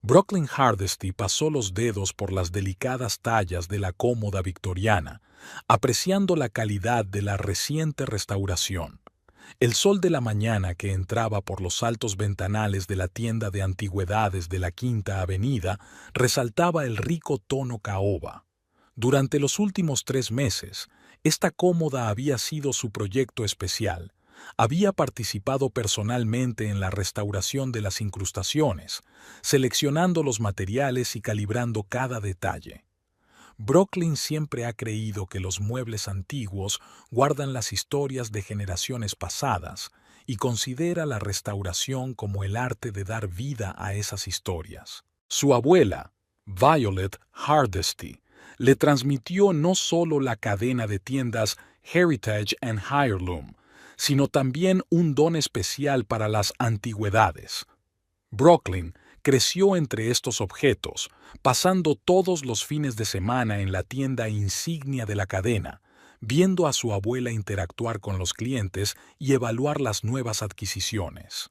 Brooklyn Hardesty pasó los dedos por las delicadas tallas de la cómoda victoriana, apreciando la calidad de la reciente restauración. El sol de la mañana que entraba por los altos ventanales de la tienda de antigüedades de la Quinta Avenida resaltaba el rico tono caoba. Durante los últimos 3 meses, esta cómoda había sido su proyecto especial. Había participado personalmente en la restauración de las incrustaciones, seleccionando los materiales y calibrando cada detalle. Brooklyn siempre ha creído que los muebles antiguos guardan las historias de generaciones pasadas y considera la restauración como el arte de dar vida a esas historias. Su abuela, Violet Hardesty, le transmitió no solo la cadena de tiendas Heritage and Heirloom, sino también un don especial para las antigüedades. Brooklyn creció entre estos objetos, pasando todos los fines de semana en la tienda insignia de la cadena, viendo a su abuela interactuar con los clientes y evaluar las nuevas adquisiciones.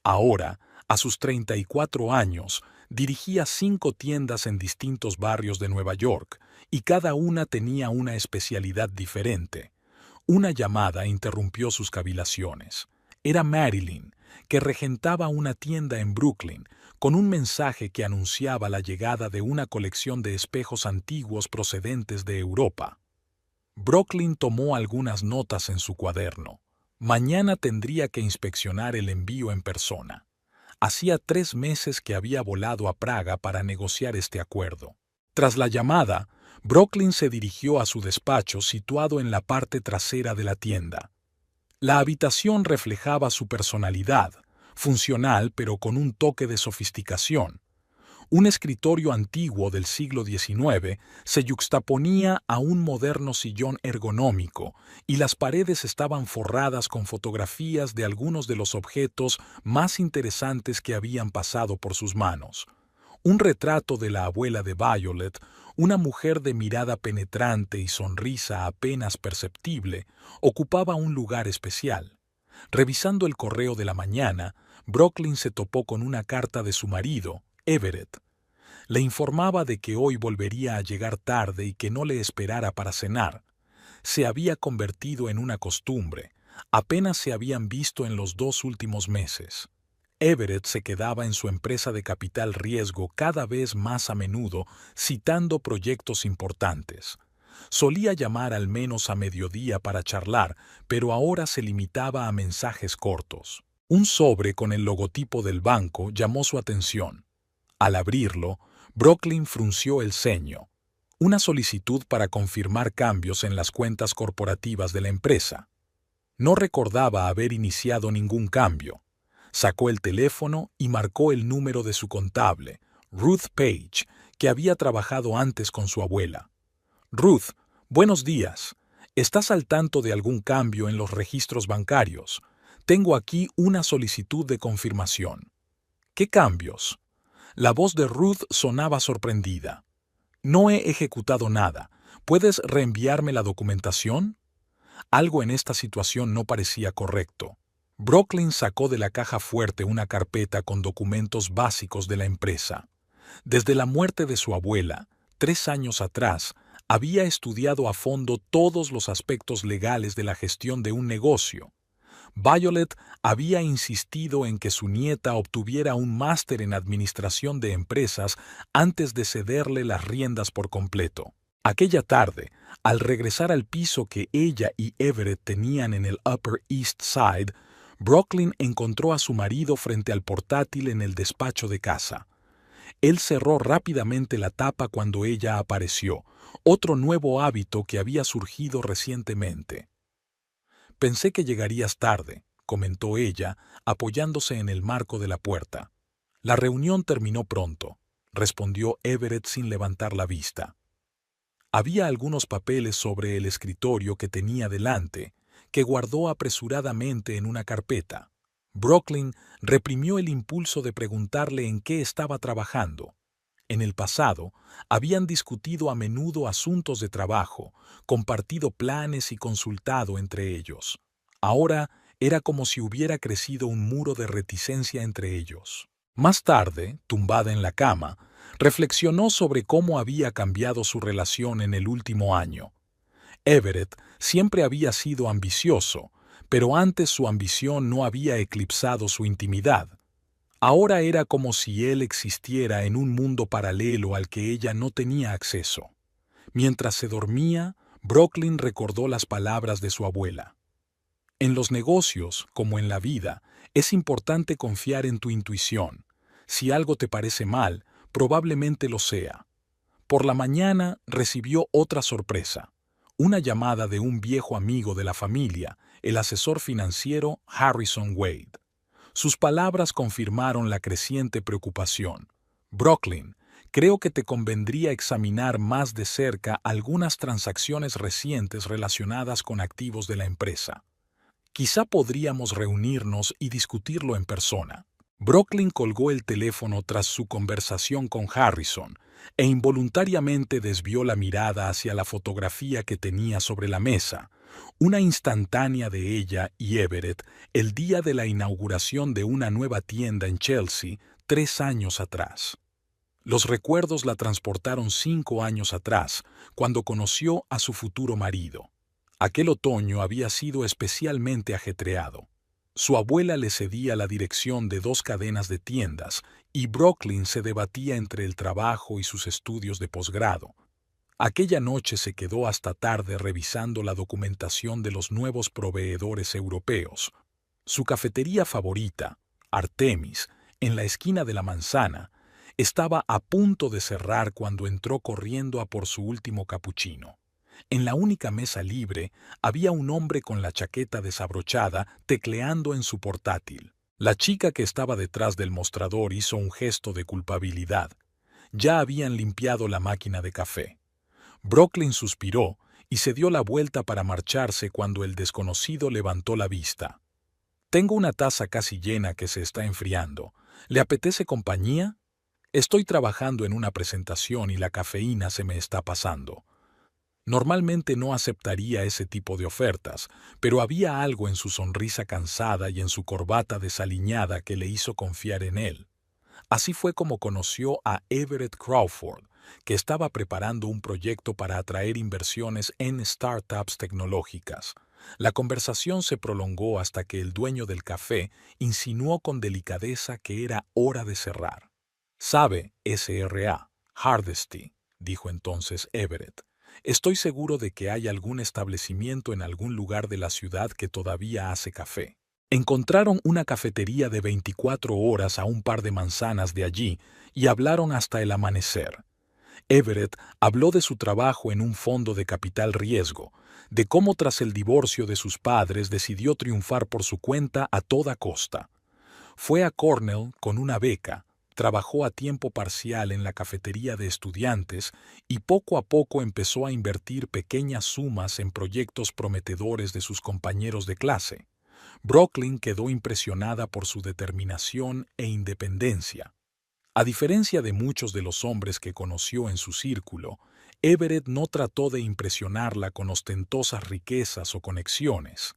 Ahora, a sus 34 años, dirigía 5 tiendas en distintos barrios de Nueva York, y cada una tenía una especialidad diferente. Una llamada interrumpió sus cavilaciones. Era Marilyn, que regentaba una tienda en Brooklyn, con un mensaje que anunciaba la llegada de una colección de espejos antiguos procedentes de Europa. Brooklyn tomó algunas notas en su cuaderno. Mañana tendría que inspeccionar el envío en persona. Hacía 3 meses que había volado a Praga para negociar este acuerdo. Tras la llamada, Brooklyn se dirigió a su despacho situado en la parte trasera de la tienda. La habitación reflejaba su personalidad, funcional pero con un toque de sofisticación. Un escritorio antiguo del siglo XIX se yuxtaponía a un moderno sillón ergonómico y las paredes estaban forradas con fotografías de algunos de los objetos más interesantes que habían pasado por sus manos. Un retrato de la abuela de Violet, una mujer de mirada penetrante y sonrisa apenas perceptible, ocupaba un lugar especial. Revisando el correo de la mañana, Brooklyn se topó con una carta de su marido, Everett. Le informaba de que hoy volvería a llegar tarde y que no le esperara para cenar. Se había convertido en una costumbre. Apenas se habían visto en los 2 últimos meses. Everett se quedaba en su empresa de capital riesgo cada vez más a menudo, citando proyectos importantes. Solía llamar al menos a mediodía para charlar, pero ahora se limitaba a mensajes cortos. Un sobre con el logotipo del banco llamó su atención. Al abrirlo, Brooklyn frunció el ceño. Una solicitud para confirmar cambios en las cuentas corporativas de la empresa. No recordaba haber iniciado ningún cambio. Sacó el teléfono y marcó el número de su contable, Ruth Page, que había trabajado antes con su abuela. Ruth, buenos días. ¿Estás al tanto de algún cambio en los registros bancarios? Tengo aquí una solicitud de confirmación. ¿Qué cambios? La voz de Ruth sonaba sorprendida. No he ejecutado nada. ¿Puedes reenviarme la documentación? Algo en esta situación no parecía correcto. Brooklyn sacó de la caja fuerte una carpeta con documentos básicos de la empresa. Desde la muerte de su abuela, 3 años atrás, había estudiado a fondo todos los aspectos legales de la gestión de un negocio. Violet había insistido en que su nieta obtuviera un máster en administración de empresas antes de cederle las riendas por completo. Aquella tarde, al regresar al piso que ella y Everett tenían en el Upper East Side, Brooklyn encontró a su marido frente al portátil en el despacho de casa. Él cerró rápidamente la tapa cuando ella apareció, otro nuevo hábito que había surgido recientemente. «Pensé que llegarías tarde», comentó ella, apoyándose en el marco de la puerta. «La reunión terminó pronto», respondió Everett sin levantar la vista. Había algunos papeles sobre el escritorio que tenía delante, que guardó apresuradamente en una carpeta. Brooklyn reprimió el impulso de preguntarle en qué estaba trabajando. En el pasado, habían discutido a menudo asuntos de trabajo, compartido planes y consultado entre ellos. Ahora era como si hubiera crecido un muro de reticencia entre ellos. Más tarde, tumbada en la cama, reflexionó sobre cómo había cambiado su relación en el último año. Everett siempre había sido ambicioso, pero antes su ambición no había eclipsado su intimidad. Ahora era como si él existiera en un mundo paralelo al que ella no tenía acceso. Mientras se dormía, Brooklyn recordó las palabras de su abuela. En los negocios, como en la vida, es importante confiar en tu intuición. Si algo te parece mal, probablemente lo sea. Por la mañana recibió otra sorpresa. Una llamada de un viejo amigo de la familia, el asesor financiero Harrison Wade. Sus palabras confirmaron la creciente preocupación. Brooklyn, creo que te convendría examinar más de cerca algunas transacciones recientes relacionadas con activos de la empresa. Quizá podríamos reunirnos y discutirlo en persona. Brooklyn colgó el teléfono tras su conversación con Harrison e involuntariamente desvió la mirada hacia la fotografía que tenía sobre la mesa, una instantánea de ella y Everett el día de la inauguración de una nueva tienda en Chelsea 3 años atrás. Los recuerdos la transportaron 5 años atrás, cuando conoció a su futuro marido. Aquel otoño había sido especialmente ajetreado. Su abuela le cedía la dirección de 2 cadenas de tiendas y Brooklyn se debatía entre el trabajo y sus estudios de posgrado. Aquella noche se quedó hasta tarde revisando la documentación de los nuevos proveedores europeos. Su cafetería favorita, Artemis, en la esquina de la manzana, estaba a punto de cerrar cuando entró corriendo a por su último capuchino. En la única mesa libre había un hombre con la chaqueta desabrochada tecleando en su portátil. La chica que estaba detrás del mostrador hizo un gesto de culpabilidad. Ya habían limpiado la máquina de café. Brooklyn suspiró y se dio la vuelta para marcharse cuando el desconocido levantó la vista. «Tengo una taza casi llena que se está enfriando. ¿Le apetece compañía? Estoy trabajando en una presentación y la cafeína se me está pasando». Normalmente no aceptaría ese tipo de ofertas, pero había algo en su sonrisa cansada y en su corbata desaliñada que le hizo confiar en él. Así fue como conoció a Everett Crawford, que estaba preparando un proyecto para atraer inversiones en startups tecnológicas. La conversación se prolongó hasta que el dueño del café insinuó con delicadeza que era hora de cerrar. «Sabe, S.R.A. Hardesty», dijo entonces Everett. «Estoy seguro de que hay algún establecimiento en algún lugar de la ciudad que todavía hace café». Encontraron una cafetería de 24 horas a un par de manzanas de allí y hablaron hasta el amanecer. Everett habló de su trabajo en un fondo de capital riesgo, de cómo tras el divorcio de sus padres decidió triunfar por su cuenta a toda costa. Fue a Cornell con una beca, trabajó a tiempo parcial en la cafetería de estudiantes y poco a poco empezó a invertir pequeñas sumas en proyectos prometedores de sus compañeros de clase. Brooklyn quedó impresionada por su determinación e independencia. A diferencia de muchos de los hombres que conoció en su círculo, Everett no trató de impresionarla con ostentosas riquezas o conexiones.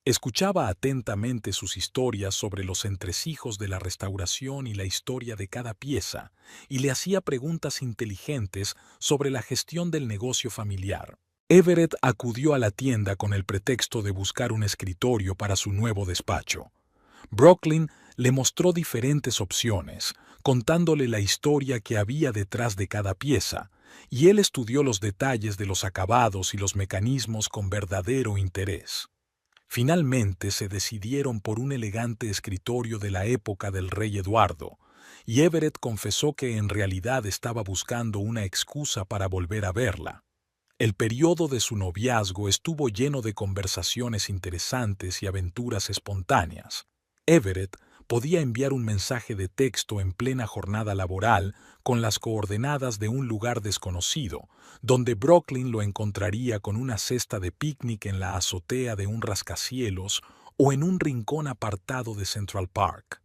Escuchaba atentamente sus historias sobre los entresijos de la restauración y la historia de cada pieza, y le hacía preguntas inteligentes sobre la gestión del negocio familiar. Everett acudió a la tienda con el pretexto de buscar un escritorio para su nuevo despacho. Brooklyn le mostró diferentes opciones, contándole la historia que había detrás de cada pieza, y él estudió los detalles de los acabados y los mecanismos con verdadero interés. Finalmente se decidieron por un elegante escritorio de la época del rey Eduardo, y Everett confesó que en realidad estaba buscando una excusa para volver a verla. El periodo de su noviazgo estuvo lleno de conversaciones interesantes y aventuras espontáneas. Everett podía enviar un mensaje de texto en plena jornada laboral con las coordenadas de un lugar desconocido, donde Brooklyn lo encontraría con una cesta de picnic en la azotea de un rascacielos o en un rincón apartado de Central Park.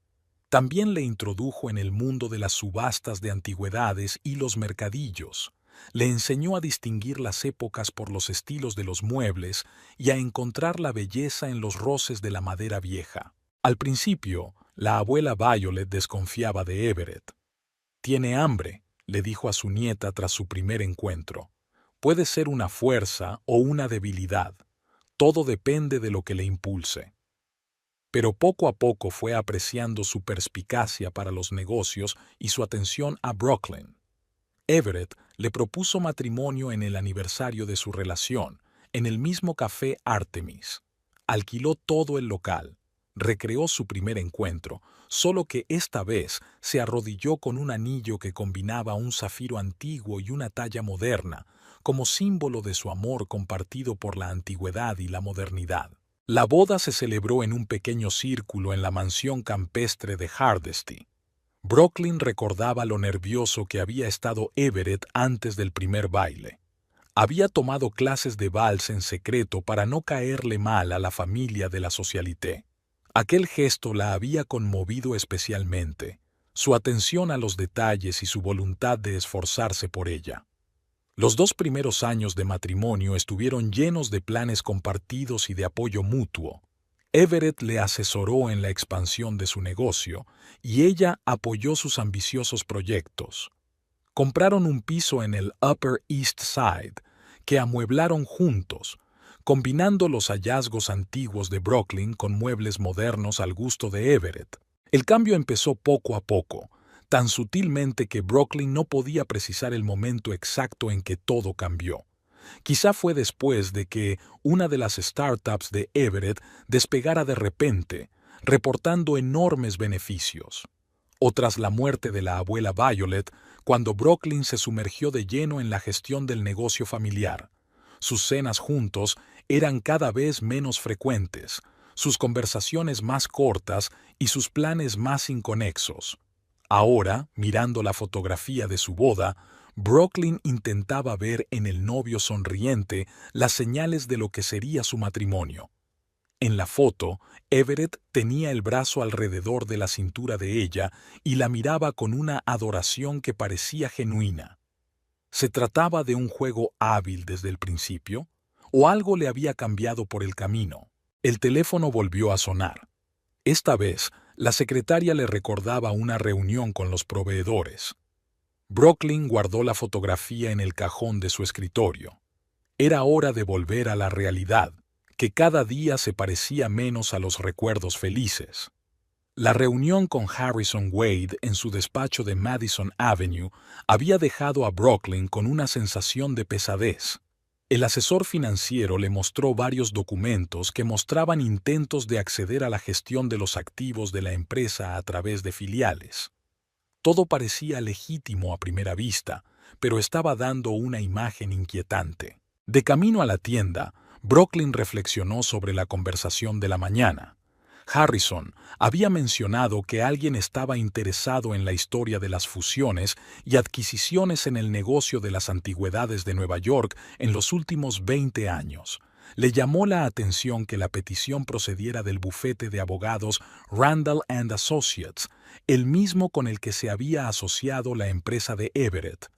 También le introdujo en el mundo de las subastas de antigüedades y los mercadillos. Le enseñó a distinguir las épocas por los estilos de los muebles y a encontrar la belleza en los roces de la madera vieja. Al principio, La abuela Violet desconfiaba de Everett. «Tiene hambre», le dijo a su nieta tras su primer encuentro. «Puede ser una fuerza o una debilidad. Todo depende de lo que le impulse». Pero poco a poco fue apreciando su perspicacia para los negocios y su atención a Brooklyn. Everett le propuso matrimonio en el aniversario de su relación, en el mismo café Artemis. Alquiló todo el local. Recreó su primer encuentro, solo que esta vez se arrodilló con un anillo que combinaba un zafiro antiguo y una talla moderna, como símbolo de su amor compartido por la antigüedad y la modernidad. La boda se celebró en un pequeño círculo en la mansión campestre de Hardesty. Brooklyn recordaba lo nervioso que había estado Everett antes del primer baile. Había tomado clases de vals en secreto para no caerle mal a la familia de la socialité. Aquel gesto la había conmovido especialmente, su atención a los detalles y su voluntad de esforzarse por ella. Los 2 primeros años de matrimonio estuvieron llenos de planes compartidos y de apoyo mutuo. Everett le asesoró en la expansión de su negocio y ella apoyó sus ambiciosos proyectos. Compraron un piso en el Upper East Side, que amueblaron juntos, combinando los hallazgos antiguos de Brooklyn con muebles modernos al gusto de Everett. El cambio empezó poco a poco, tan sutilmente que Brooklyn no podía precisar el momento exacto en que todo cambió. Quizá fue después de que una de las startups de Everett despegara de repente, reportando enormes beneficios. O tras la muerte de la abuela Violet, cuando Brooklyn se sumergió de lleno en la gestión del negocio familiar. Sus cenas juntos eran cada vez menos frecuentes, sus conversaciones más cortas y sus planes más inconexos. Ahora, mirando la fotografía de su boda, Brooklyn intentaba ver en el novio sonriente las señales de lo que sería su matrimonio. En la foto, Everett tenía el brazo alrededor de la cintura de ella y la miraba con una adoración que parecía genuina. ¿Se trataba de un juego hábil desde el principio? ¿O algo le había cambiado por el camino? El teléfono volvió a sonar. Esta vez, la secretaria le recordaba una reunión con los proveedores. Brooklyn guardó la fotografía en el cajón de su escritorio. Era hora de volver a la realidad, que cada día se parecía menos a los recuerdos felices. La reunión con Harrison Wade en su despacho de Madison Avenue había dejado a Brooklyn con una sensación de pesadez. El asesor financiero le mostró varios documentos que mostraban intentos de acceder a la gestión de los activos de la empresa a través de filiales. Todo parecía legítimo a primera vista, pero estaba dando una imagen inquietante. De camino a la tienda, Brooklyn reflexionó sobre la conversación de la mañana. Harrison había mencionado que alguien estaba interesado en la historia de las fusiones y adquisiciones en el negocio de las antigüedades de Nueva York en los últimos 20 años. Le llamó la atención que la petición procediera del bufete de abogados Randall & Associates, el mismo con el que se había asociado la empresa de Everett.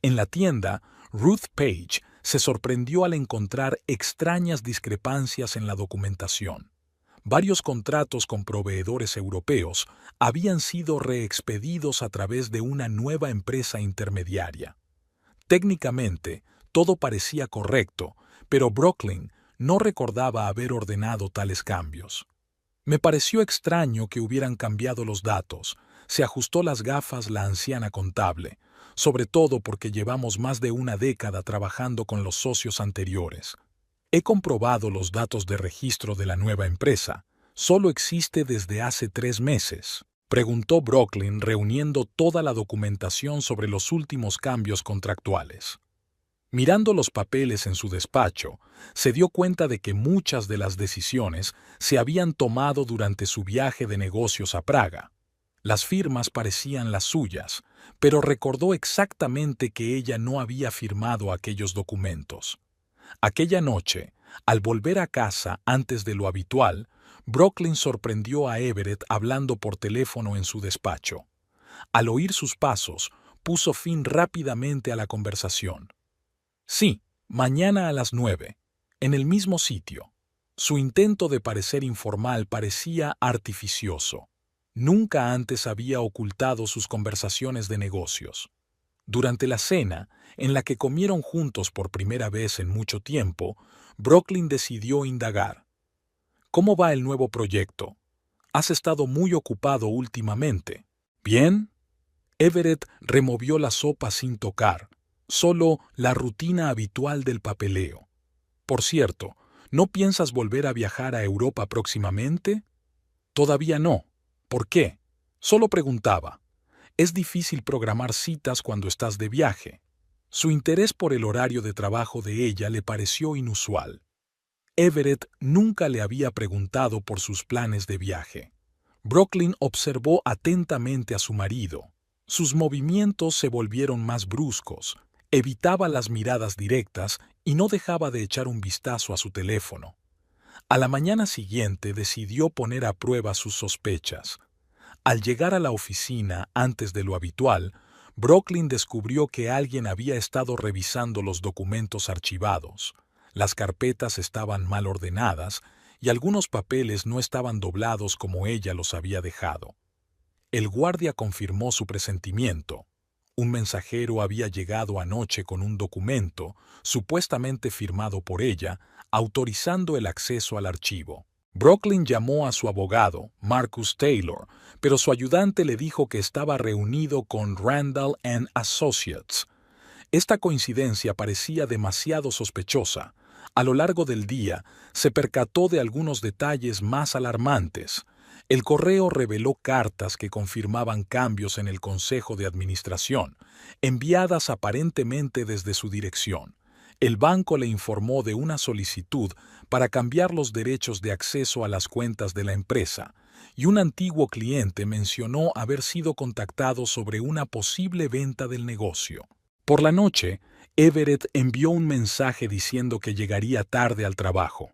En la tienda, Ruth Page se sorprendió al encontrar extrañas discrepancias en la documentación. Varios contratos con proveedores europeos habían sido reexpedidos a través de una nueva empresa intermediaria. Técnicamente, todo parecía correcto, pero Brooklyn no recordaba haber ordenado tales cambios. Me pareció extraño que hubieran cambiado los datos. Se ajustó las gafas la anciana contable, sobre todo porque llevamos más de una década trabajando con los socios anteriores. He comprobado los datos de registro de la nueva empresa. ¿Solo existe desde hace 3 meses? Preguntó Brooklyn reuniendo toda la documentación sobre los últimos cambios contractuales. Mirando los papeles en su despacho, se dio cuenta de que muchas de las decisiones se habían tomado durante su viaje de negocios a Praga. Las firmas parecían las suyas, pero recordó exactamente que ella no había firmado aquellos documentos. Aquella noche, al volver a casa antes de lo habitual, Brooklyn sorprendió a Everett hablando por teléfono en su despacho. Al oír sus pasos, puso fin rápidamente a la conversación. Sí, mañana a las 9, en el mismo sitio. Su intento de parecer informal parecía artificioso. Nunca antes había ocultado sus conversaciones de negocios. Durante la cena, en la que comieron juntos por primera vez en mucho tiempo, Brooklyn decidió indagar. ¿Cómo va el nuevo proyecto? Has estado muy ocupado últimamente. ¿Bien? Everett removió la sopa sin tocar, solo la rutina habitual del papeleo. Por cierto, ¿no piensas volver a viajar a Europa próximamente? Todavía no. ¿Por qué? Solo preguntaba. Es difícil programar citas cuando estás de viaje. Su interés por el horario de trabajo de ella le pareció inusual. Everett nunca le había preguntado por sus planes de viaje. Brooklyn observó atentamente a su marido. Sus movimientos se volvieron más bruscos, evitaba las miradas directas y no dejaba de echar un vistazo a su teléfono. A la mañana siguiente decidió poner a prueba sus sospechas. Al llegar a la oficina antes de lo habitual, Brooklyn descubrió que alguien había estado revisando los documentos archivados. Las carpetas estaban mal ordenadas y algunos papeles no estaban doblados como ella los había dejado. El guardia confirmó su presentimiento. Un mensajero había llegado anoche con un documento, supuestamente firmado por ella, autorizando el acceso al archivo. Brooklyn llamó a su abogado, Marcus Taylor, pero su ayudante le dijo que estaba reunido con Randall & Associates. Esta coincidencia parecía demasiado sospechosa. A lo largo del día, se percató de algunos detalles más alarmantes. El correo reveló cartas que confirmaban cambios en el Consejo de Administración, enviadas aparentemente desde su dirección. El banco le informó de una solicitud para cambiar los derechos de acceso a las cuentas de la empresa, y un antiguo cliente mencionó haber sido contactado sobre una posible venta del negocio. Por la noche, Everett envió un mensaje diciendo que llegaría tarde al trabajo.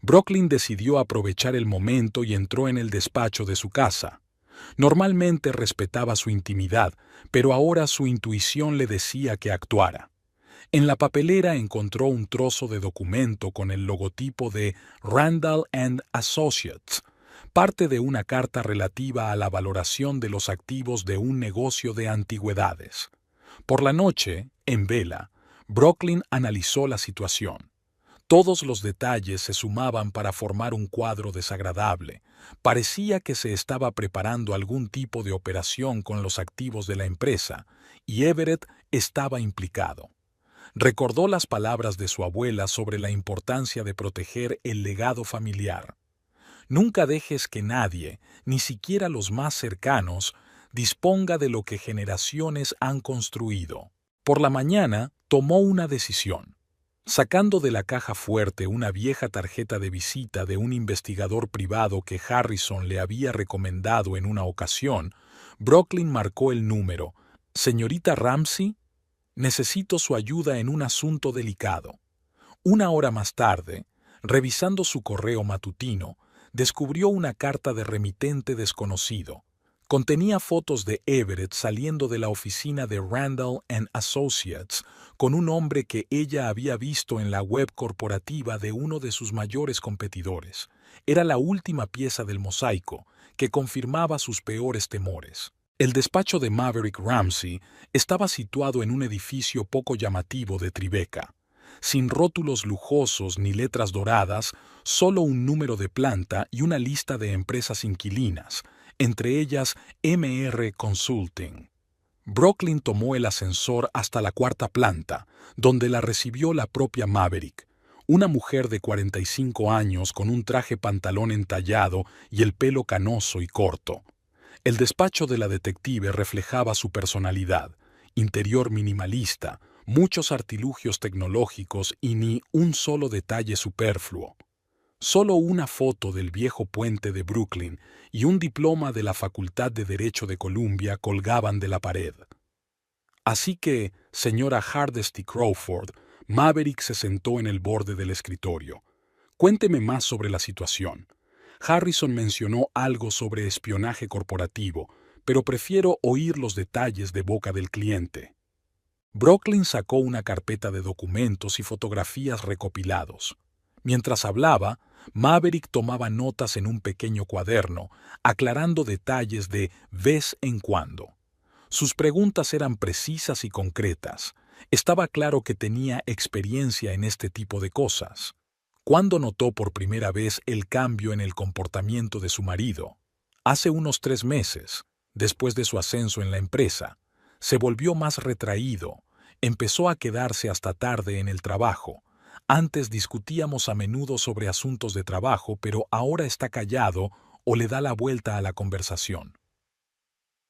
Brooklyn decidió aprovechar el momento y entró en el despacho de su casa. Normalmente respetaba su intimidad, pero ahora su intuición le decía que actuara. En la papelera encontró un trozo de documento con el logotipo de Randall & Associates, parte de una carta relativa a la valoración de los activos de un negocio de antigüedades. Por la noche, en vela, Brooklyn analizó la situación. Todos los detalles se sumaban para formar un cuadro desagradable. Parecía que se estaba preparando algún tipo de operación con los activos de la empresa, y Everett estaba implicado. Recordó las palabras de su abuela sobre la importancia de proteger el legado familiar. Nunca dejes que nadie, ni siquiera los más cercanos, disponga de lo que generaciones han construido. Por la mañana, tomó una decisión. Sacando de la caja fuerte una vieja tarjeta de visita de un investigador privado que Harrison le había recomendado en una ocasión, Brooklyn marcó el número. «Señorita Ramsey, necesito su ayuda en un asunto delicado». Una hora más tarde, revisando su correo matutino, descubrió una carta de remitente desconocido. Contenía fotos de Everett saliendo de la oficina de Randall & Associates con un hombre que ella había visto en la web corporativa de uno de sus mayores competidores. Era la última pieza del mosaico que confirmaba sus peores temores. El despacho de Maverick Ramsey estaba situado en un edificio poco llamativo de Tribeca. Sin rótulos lujosos ni letras doradas, solo un número de planta y una lista de empresas inquilinas, entre ellas MR Consulting. Brooklyn tomó el ascensor hasta la cuarta planta, donde la recibió la propia Maverick, una mujer de 45 años con un traje pantalón entallado y el pelo canoso y corto. El despacho de la detective reflejaba su personalidad, interior minimalista, muchos artilugios tecnológicos y ni un solo detalle superfluo. Solo una foto del viejo puente de Brooklyn y un diploma de la Facultad de Derecho de Columbia colgaban de la pared. Así que, señora Hardesty Crawford, Maverick se sentó en el borde del escritorio. Cuénteme más sobre la situación. Harrison mencionó algo sobre espionaje corporativo, pero prefiero oír los detalles de boca del cliente. Brooklyn sacó una carpeta de documentos y fotografías recopilados. Mientras hablaba, Maverick tomaba notas en un pequeño cuaderno, aclarando detalles de vez en cuando. Sus preguntas eran precisas y concretas. Estaba claro que tenía experiencia en este tipo de cosas. ¿Cuándo notó por primera vez el cambio en el comportamiento de su marido? Hace unos 3 meses, después de su ascenso en la empresa. Se volvió más retraído, empezó a quedarse hasta tarde en el trabajo. Antes discutíamos a menudo sobre asuntos de trabajo, pero ahora está callado o le da la vuelta a la conversación.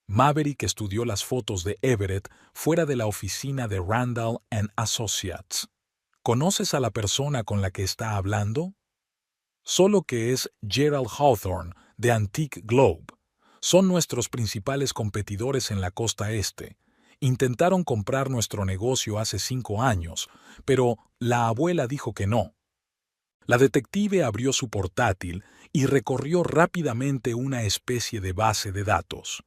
Maverick estudió las fotos de Everett fuera de la oficina de Randall & Associates. ¿Conoces a la persona con la que está hablando? Solo que es Gerald Hawthorne, de Antique Globe. Son nuestros principales competidores en la costa este. Intentaron comprar nuestro negocio hace 5 años, pero la abuela dijo que no. La detective abrió su portátil y recorrió rápidamente una especie de base de datos.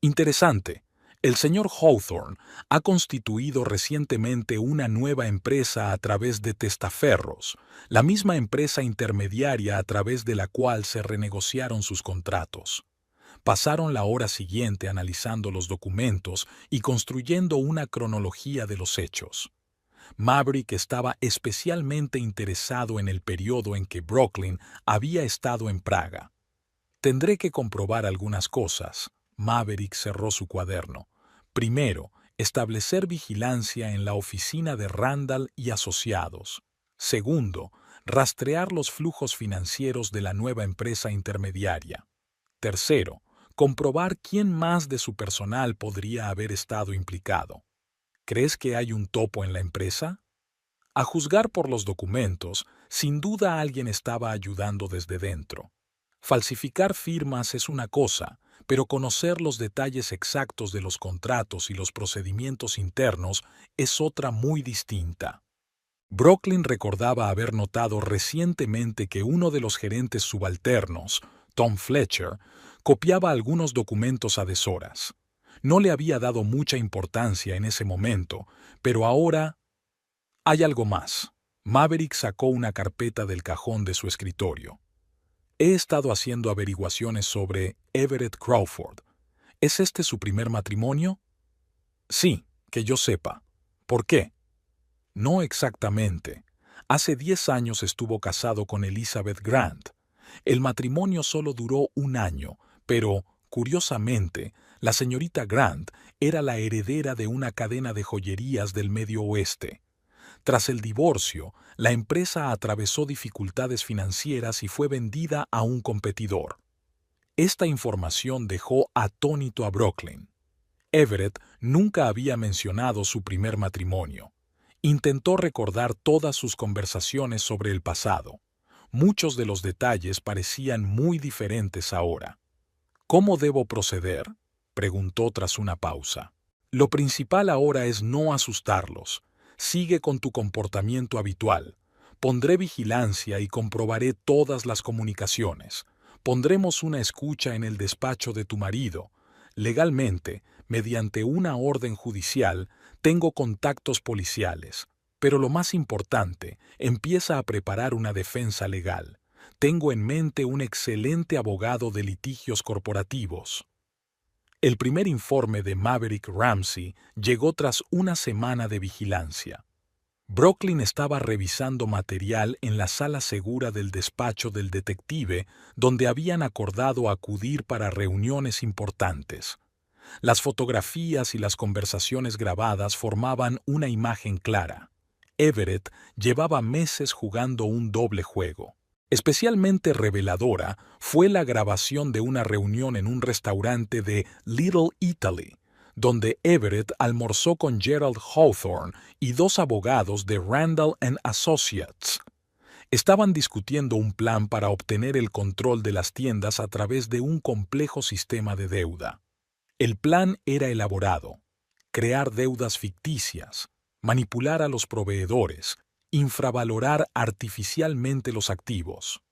Interesante. El señor Hawthorne ha constituido recientemente una nueva empresa a través de Testaferros, la misma empresa intermediaria a través de la cual se renegociaron sus contratos. Pasaron la hora siguiente analizando los documentos y construyendo una cronología de los hechos. Maverick estaba especialmente interesado en el periodo en que Brooklyn había estado en Praga. Tendré que comprobar algunas cosas. Maverick cerró su cuaderno. Primero, establecer vigilancia en la oficina de Randall y Asociados. Segundo, rastrear los flujos financieros de la nueva empresa intermediaria. Tercero, comprobar quién más de su personal podría haber estado implicado. ¿Crees que hay un topo en la empresa? A juzgar por los documentos, sin duda alguien estaba ayudando desde dentro. Falsificar firmas es una cosa, pero conocer los detalles exactos de los contratos y los procedimientos internos es otra muy distinta. Brooklyn recordaba haber notado recientemente que uno de los gerentes subalternos, Tom Fletcher, copiaba algunos documentos a deshoras. No le había dado mucha importancia en ese momento, pero ahora hay algo más. Maverick sacó una carpeta del cajón de su escritorio. He estado haciendo averiguaciones sobre Everett Crawford. ¿Es este su primer matrimonio? Sí, que yo sepa. ¿Por qué? No exactamente. Hace 10 años estuvo casado con Elizabeth Grant. El matrimonio solo duró 1 año, pero, curiosamente, la señorita Grant era la heredera de una cadena de joyerías del Medio Oeste. Tras el divorcio, la empresa atravesó dificultades financieras y fue vendida a un competidor. Esta información dejó atónito a Brooklyn. Everett nunca había mencionado su primer matrimonio. Intentó recordar todas sus conversaciones sobre el pasado. Muchos de los detalles parecían muy diferentes ahora. ¿Cómo debo proceder?, preguntó tras una pausa. Lo principal ahora es no asustarlos. Sigue con tu comportamiento habitual. Pondré vigilancia y comprobaré todas las comunicaciones. Pondremos una escucha en el despacho de tu marido. Legalmente, mediante una orden judicial, tengo contactos policiales. Pero lo más importante, empieza a preparar una defensa legal. Tengo en mente un excelente abogado de litigios corporativos. El primer informe de Maverick Ramsey llegó tras una semana de vigilancia. Brooklyn estaba revisando material en la sala segura del despacho del detective, donde habían acordado acudir para reuniones importantes. Las fotografías y las conversaciones grabadas formaban una imagen clara. Everett llevaba meses jugando un doble juego. Especialmente reveladora fue la grabación de una reunión en un restaurante de Little Italy, donde Everett almorzó con Gerald Hawthorne y 2 abogados de Randall & Associates. Estaban discutiendo un plan para obtener el control de las tiendas a través de un complejo sistema de deuda. El plan era elaborado: crear deudas ficticias, manipular a los proveedores, infravalorar artificialmente los activos.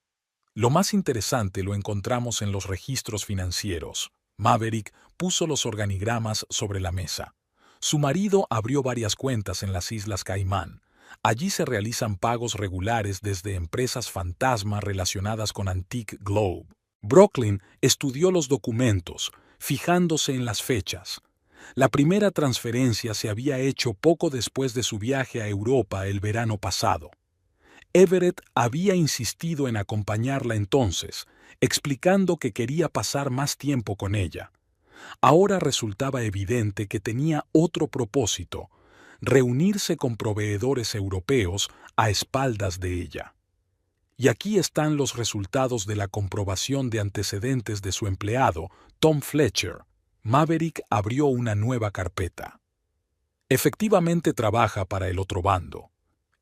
Lo más interesante lo encontramos en los registros financieros. Maverick puso los organigramas sobre la mesa. Su marido abrió varias cuentas en las Islas Caimán. Allí se realizan pagos regulares desde empresas fantasma relacionadas con Antique Globe. Brooklyn estudió los documentos, fijándose en las fechas. La primera transferencia se había hecho poco después de su viaje a Europa el verano pasado. Everett había insistido en acompañarla entonces, explicando que quería pasar más tiempo con ella. Ahora resultaba evidente que tenía otro propósito: reunirse con proveedores europeos a espaldas de ella. Y aquí están los resultados de la comprobación de antecedentes de su empleado, Tom Fletcher. Maverick abrió una nueva carpeta. Efectivamente trabaja para el otro bando.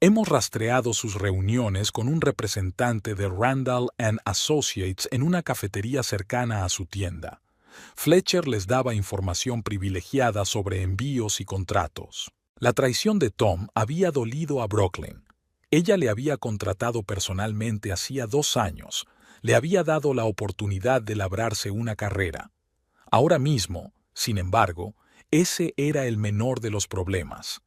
Hemos rastreado sus reuniones con un representante de Randall & Associates en una cafetería cercana a su tienda. Fletcher les daba información privilegiada sobre envíos y contratos. La traición de Tom había dolido a Brooklyn. Ella le había contratado personalmente hacía 2 años, le había dado la oportunidad de labrarse una carrera. Ahora mismo, sin embargo, ese era el menor de los problemas.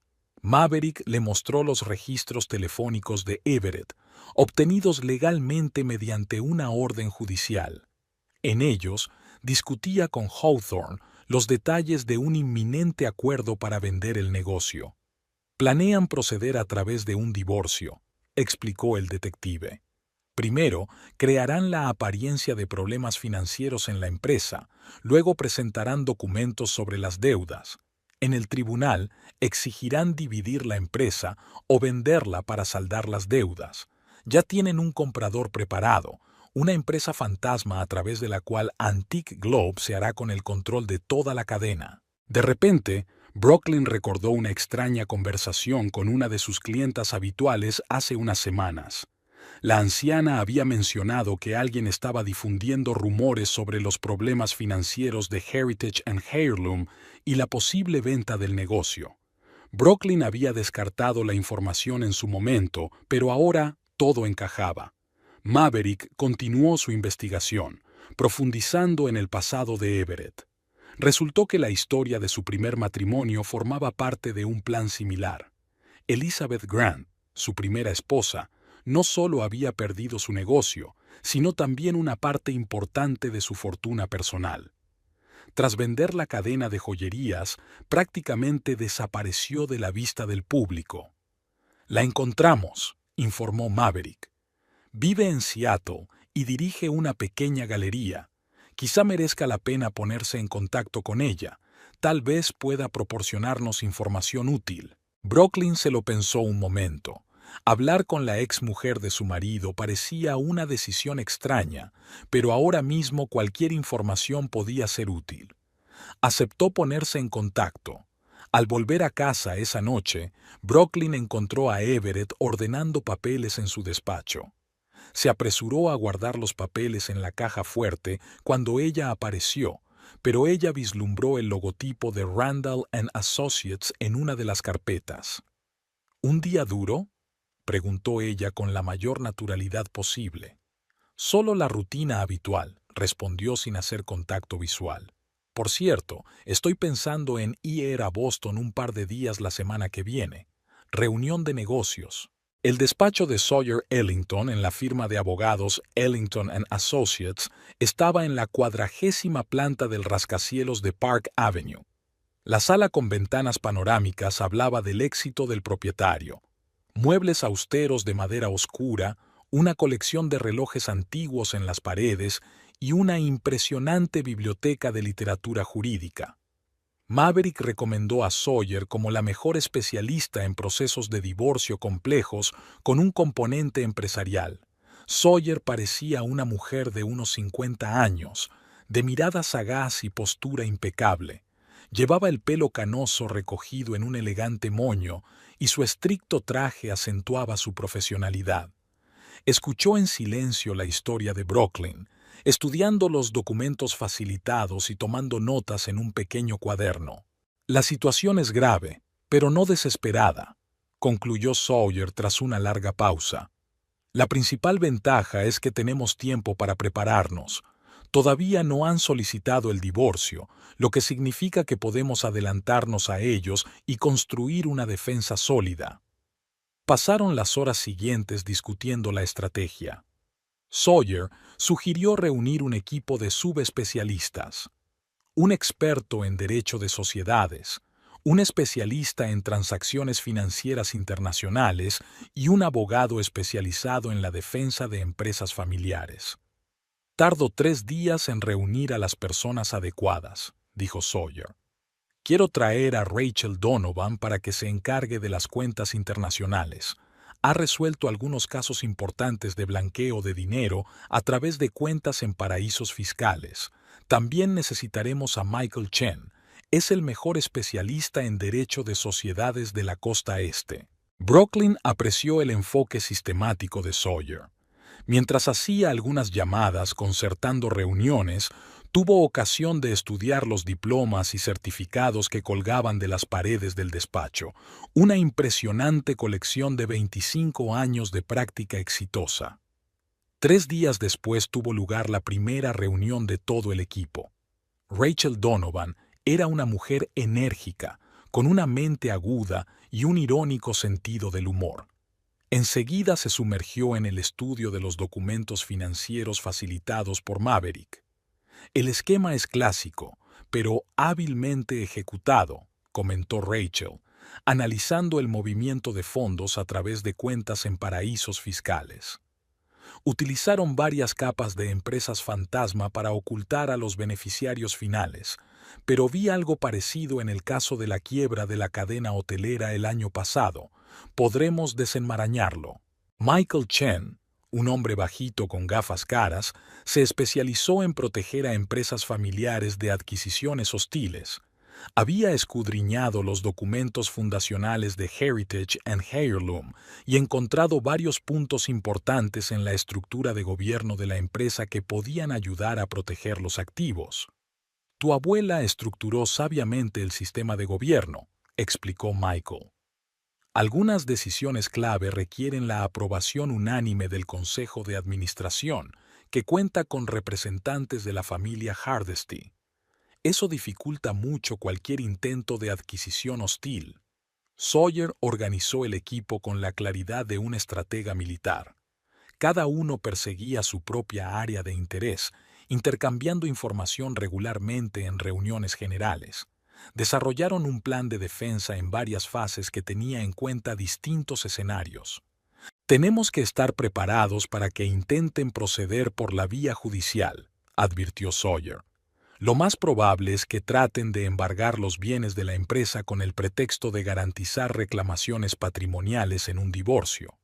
Maverick le mostró los registros telefónicos de Everett, obtenidos legalmente mediante una orden judicial. En ellos, discutía con Hawthorne los detalles de un inminente acuerdo para vender el negocio. Planean proceder a través de un divorcio, explicó el detective. Primero, crearán la apariencia de problemas financieros en la empresa, luego presentarán documentos sobre las deudas. En el tribunal, exigirán dividir la empresa o venderla para saldar las deudas. Ya tienen un comprador preparado, una empresa fantasma a través de la cual Antique Globe se hará con el control de toda la cadena. De repente, Brooklyn recordó una extraña conversación con una de sus clientas habituales hace unas semanas. La anciana había mencionado que alguien estaba difundiendo rumores sobre los problemas financieros de Heritage & Heirloom y la posible venta del negocio. Brooklyn había descartado la información en su momento, pero ahora todo encajaba. Maverick continuó su investigación, profundizando en el pasado de Everett. Resultó que la historia de su primer matrimonio formaba parte de un plan similar. Elizabeth Grant, su primera esposa, no solo había perdido su negocio, sino también una parte importante de su fortuna personal. Tras vender la cadena de joyerías, prácticamente desapareció de la vista del público. «La encontramos», informó Maverick. «Vive en Seattle y dirige una pequeña galería. Quizá merezca la pena ponerse en contacto con ella. Tal vez pueda proporcionarnos información útil». Brooklyn se lo pensó un momento. Hablar con la exmujer de su marido parecía una decisión extraña, pero ahora mismo cualquier información podía ser útil. Aceptó ponerse en contacto. Al volver a casa esa noche, Brooklyn encontró a Everett ordenando papeles en su despacho. Se apresuró a guardar los papeles en la caja fuerte cuando ella apareció, pero ella vislumbró el logotipo de Randall & Associates en una de las carpetas. «¿Un día duro?», preguntó ella con la mayor naturalidad posible. «Solo la rutina habitual», respondió sin hacer contacto visual. «Por cierto, estoy pensando en ir a Boston un par de días la semana que viene. Reunión de negocios». El despacho de Sawyer Ellington en la firma de abogados Ellington & Associates estaba en la 40ª planta del rascacielos de Park Avenue. La sala con ventanas panorámicas hablaba del éxito del propietario. Muebles austeros de madera oscura, una colección de relojes antiguos en las paredes y una impresionante biblioteca de literatura jurídica. Maverick recomendó a Sawyer como la mejor especialista en procesos de divorcio complejos con un componente empresarial. Sawyer parecía una mujer de unos 50 años, de mirada sagaz y postura impecable. Llevaba el pelo canoso recogido en un elegante moño y su estricto traje acentuaba su profesionalidad. Escuchó en silencio la historia de Brooklyn, estudiando los documentos facilitados y tomando notas en un pequeño cuaderno. «La situación es grave, pero no desesperada», concluyó Sawyer tras una larga pausa. «La principal ventaja es que tenemos tiempo para prepararnos. Todavía no han solicitado el divorcio, lo que significa que podemos adelantarnos a ellos y construir una defensa sólida». Pasaron las horas siguientes discutiendo la estrategia. Sawyer sugirió reunir un equipo de subespecialistas, un experto en derecho de sociedades, un especialista en transacciones financieras internacionales y un abogado especializado en la defensa de empresas familiares. Tardó 3 días en reunir a las personas adecuadas, dijo Sawyer. Quiero traer a Rachel Donovan para que se encargue de las cuentas internacionales. Ha resuelto algunos casos importantes de blanqueo de dinero a través de cuentas en paraísos fiscales. También necesitaremos a Michael Chen. Es el mejor especialista en derecho de sociedades de la costa este. Brooklyn apreció el enfoque sistemático de Sawyer. Mientras hacía algunas llamadas concertando reuniones, tuvo ocasión de estudiar los diplomas y certificados que colgaban de las paredes del despacho, una impresionante colección de 25 años de práctica exitosa. 3 días después tuvo lugar la primera reunión de todo el equipo. Rachel Donovan era una mujer enérgica, con una mente aguda y un irónico sentido del humor. Enseguida se sumergió en el estudio de los documentos financieros facilitados por Maverick. El esquema es clásico, pero hábilmente ejecutado, comentó Rachel, analizando el movimiento de fondos a través de cuentas en paraísos fiscales. Utilizaron varias capas de empresas fantasma para ocultar a los beneficiarios finales, pero vi algo parecido en el caso de la quiebra de la cadena hotelera el año pasado. Podremos desenmarañarlo. Michael Chen, un hombre bajito con gafas caras, se especializó en proteger a empresas familiares de adquisiciones hostiles. Había escudriñado los documentos fundacionales de Heritage and Heirloom y encontrado varios puntos importantes en la estructura de gobierno de la empresa que podían ayudar a proteger los activos. Tu abuela estructuró sabiamente el sistema de gobierno, explicó Michael. Algunas decisiones clave requieren la aprobación unánime del Consejo de Administración, que cuenta con representantes de la familia Hardesty. Eso dificulta mucho cualquier intento de adquisición hostil. Sawyer organizó el equipo con la claridad de un estratega militar. Cada uno perseguía su propia área de interés, intercambiando información regularmente en reuniones generales. Desarrollaron un plan de defensa en varias fases que tenía en cuenta distintos escenarios. Tenemos que estar preparados para que intenten proceder por la vía judicial, advirtió Sawyer. Lo más probable es que traten de embargar los bienes de la empresa con el pretexto de garantizar reclamaciones patrimoniales en un divorcio.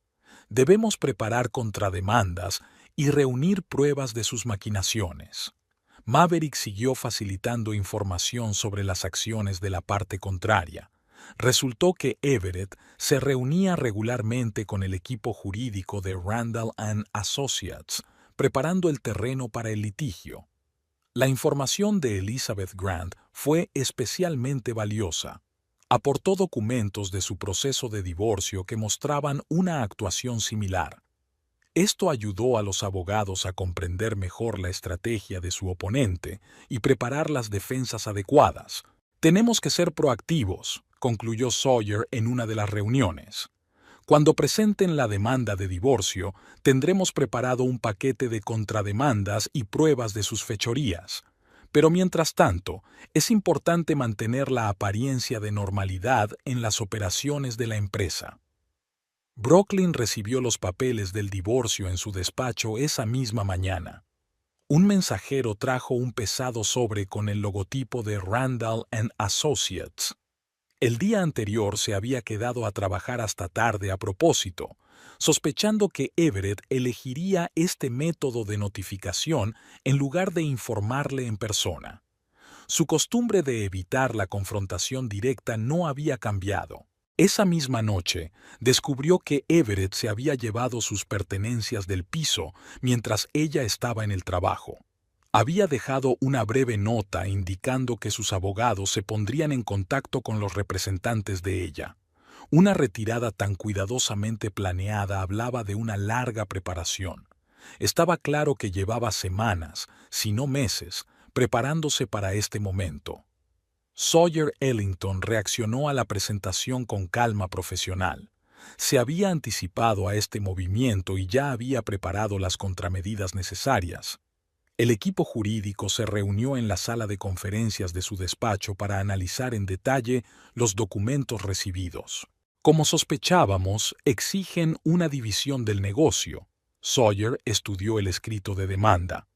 Debemos preparar contrademandas y reunir pruebas de sus maquinaciones. Maverick siguió facilitando información sobre las acciones de la parte contraria. Resultó que Everett se reunía regularmente con el equipo jurídico de Randall & Associates, preparando el terreno para el litigio. La información de Elizabeth Grant fue especialmente valiosa. Aportó documentos de su proceso de divorcio que mostraban una actuación similar. Esto ayudó a los abogados a comprender mejor la estrategia de su oponente y preparar las defensas adecuadas. Tenemos que ser proactivos, concluyó Sawyer en una de las reuniones. Cuando presenten la demanda de divorcio, tendremos preparado un paquete de contrademandas y pruebas de sus fechorías. Pero mientras tanto, es importante mantener la apariencia de normalidad en las operaciones de la empresa. Brooklyn recibió los papeles del divorcio en su despacho esa misma mañana. Un mensajero trajo un pesado sobre con el logotipo de Randall & Associates. El día anterior se había quedado a trabajar hasta tarde a propósito, sospechando que Everett elegiría este método de notificación en lugar de informarle en persona. Su costumbre de evitar la confrontación directa no había cambiado. Esa misma noche, descubrió que Everett se había llevado sus pertenencias del piso mientras ella estaba en el trabajo. Había dejado una breve nota indicando que sus abogados se pondrían en contacto con los representantes de ella. Una retirada tan cuidadosamente planeada hablaba de una larga preparación. Estaba claro que llevaba semanas, si no meses, preparándose para este momento. Sawyer Ellington reaccionó a la presentación con calma profesional. se había anticipado a este movimiento y ya había preparado las contramedidas necesarias. El equipo jurídico se reunió en la sala de conferencias de su despacho para analizar en detalle los documentos recibidos. Como sospechábamos, exigen una división del negocio. Sawyer estudió el escrito de demanda.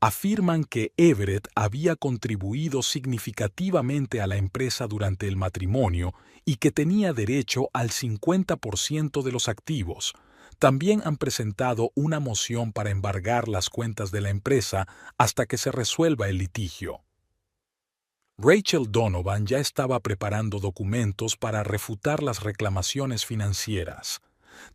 Afirman que Everett había contribuido significativamente a la empresa durante el matrimonio y que tenía derecho al 50% de los activos. También han presentado una moción para embargar las cuentas de la empresa hasta que se resuelva el litigio. Rachel Donovan ya estaba preparando documentos para refutar las reclamaciones financieras.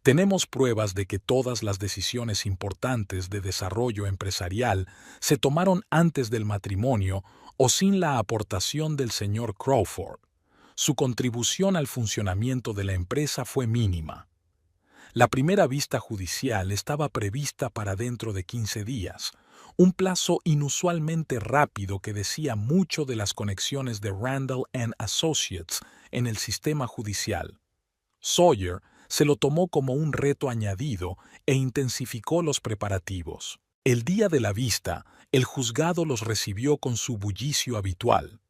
Tenemos pruebas de que todas las decisiones importantes de desarrollo empresarial se tomaron antes del matrimonio o sin la aportación del señor Crawford. Su contribución al funcionamiento de la empresa fue mínima. La primera vista judicial estaba prevista para dentro de 15 días, un plazo inusualmente rápido que decía mucho de las conexiones de Randall & Associates en el sistema judicial. Sawyer se lo tomó como un reto añadido e intensificó los preparativos. El día de la vista, el juzgado los recibió con su bullicio habitual.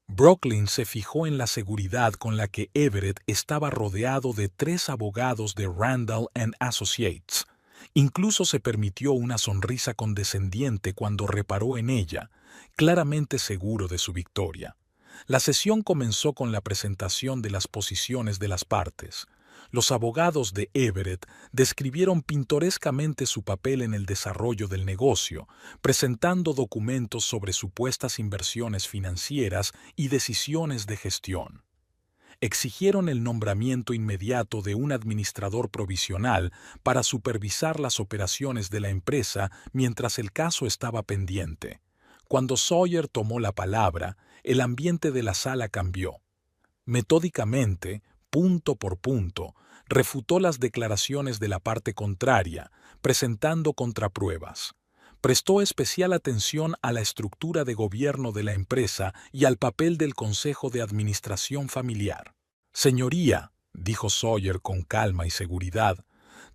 Brooklyn se fijó en la seguridad con la que Everett estaba rodeado de 3 abogados de Randall & Associates. Incluso se permitió una sonrisa condescendiente cuando reparó en ella, claramente seguro de su victoria. La sesión comenzó con la presentación de las posiciones de las partes. Los abogados de Everett describieron pintorescamente su papel en el desarrollo del negocio, presentando documentos sobre supuestas inversiones financieras y decisiones de gestión. Exigieron el nombramiento inmediato de un administrador provisional para supervisar las operaciones de la empresa mientras el caso estaba pendiente. Cuando Sawyer tomó la palabra, el ambiente de la sala cambió. Metódicamente, punto por punto, refutó las declaraciones de la parte contraria, presentando contrapruebas. Prestó especial atención a la estructura de gobierno de la empresa y al papel del Consejo de Administración Familiar. «Señoría», dijo Sawyer con calma y seguridad,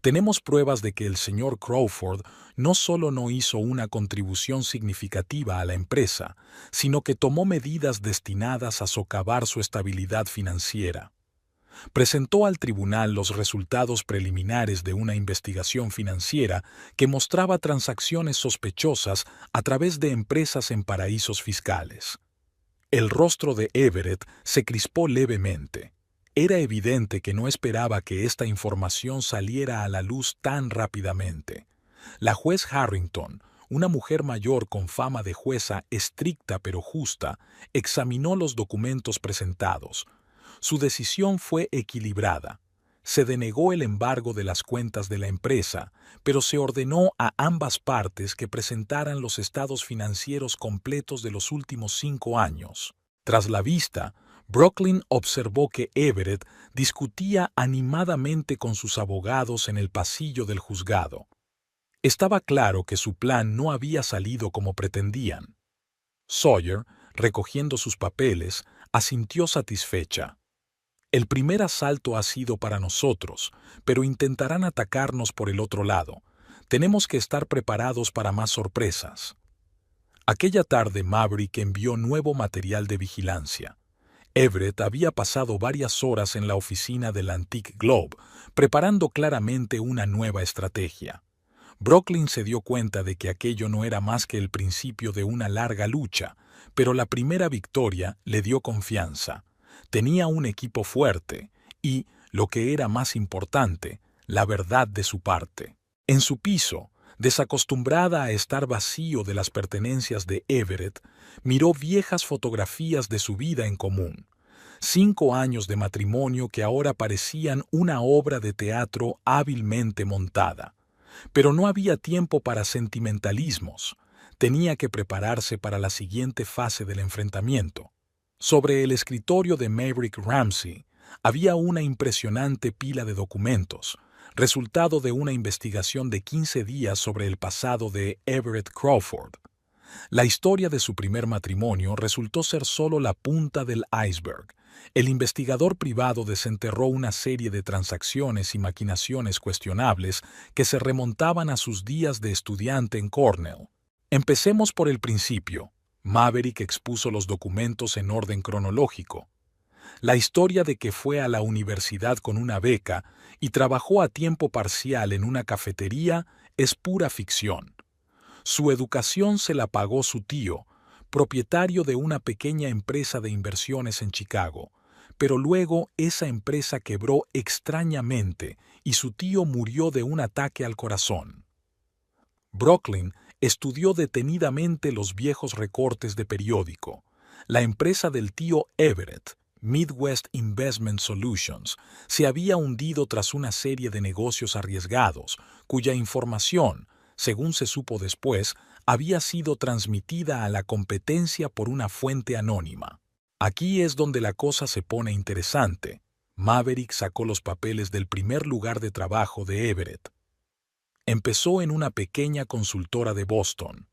«tenemos pruebas de que el señor Crawford no solo no hizo una contribución significativa a la empresa, sino que tomó medidas destinadas a socavar su estabilidad financiera. Presentó al tribunal los resultados preliminares de una investigación financiera que mostraba transacciones sospechosas a través de empresas en paraísos fiscales». El rostro de Everett se crispó levemente. Era evidente que no esperaba que esta información saliera a la luz tan rápidamente. La juez Harrington, una mujer mayor con fama de jueza estricta pero justa, examinó los documentos presentados. Su decisión fue equilibrada. Se denegó el embargo de las cuentas de la empresa, pero se ordenó a ambas partes que presentaran los estados financieros completos de los últimos 5 años. Tras la vista, Brooklyn observó que Everett discutía animadamente con sus abogados en el pasillo del juzgado. Estaba claro que su plan no había salido como pretendían. Sawyer, recogiendo sus papeles, asintió satisfecha. «El primer asalto ha sido para nosotros, pero intentarán atacarnos por el otro lado. Tenemos que estar preparados para más sorpresas». Aquella tarde Maverick envió nuevo material de vigilancia. Everett había pasado varias horas en la oficina del Antique Globe, preparando claramente una nueva estrategia. Brooklyn se dio cuenta de que aquello no era más que el principio de una larga lucha, pero la primera victoria le dio confianza. Tenía un equipo fuerte y, lo que era más importante, la verdad de su parte. En su piso, desacostumbrada a estar vacío de las pertenencias de Everett, miró viejas fotografías de su vida en común. 5 años de matrimonio que ahora parecían una obra de teatro hábilmente montada. Pero no había tiempo para sentimentalismos. Tenía que prepararse para la siguiente fase del enfrentamiento. Sobre el escritorio de Maverick Ramsey había una impresionante pila de documentos, resultado de una investigación de 15 días sobre el pasado de Everett Crawford. La historia de su primer matrimonio resultó ser solo la punta del iceberg. El investigador privado desenterró una serie de transacciones y maquinaciones cuestionables que se remontaban a sus días de estudiante en Cornell. Empecemos por el principio. Maverick expuso los documentos en orden cronológico. La historia de que fue a la universidad con una beca y trabajó a tiempo parcial en una cafetería es pura ficción. Su educación se la pagó su tío, propietario de una pequeña empresa de inversiones en Chicago, pero luego esa empresa quebró extrañamente y su tío murió de un ataque al corazón. Brooklyn estudió detenidamente los viejos recortes de periódico. La empresa del tío Everett, Midwest Investment Solutions, se había hundido tras una serie de negocios arriesgados, cuya información, según se supo después, había sido transmitida a la competencia por una fuente anónima. Aquí es donde la cosa se pone interesante. Maverick sacó los papeles del primer lugar de trabajo de Everett. Empezó en una pequeña consultora de Boston.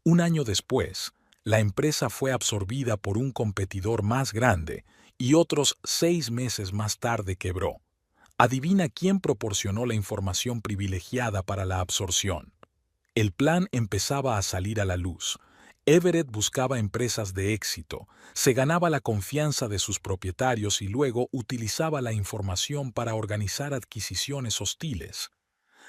Un año después, la empresa fue absorbida por un competidor más grande y otros 6 meses más tarde quebró. Adivina quién proporcionó la información privilegiada para la absorción. El plan empezaba a salir a la luz. Everett buscaba empresas de éxito, se ganaba la confianza de sus propietarios y luego utilizaba la información para organizar adquisiciones hostiles.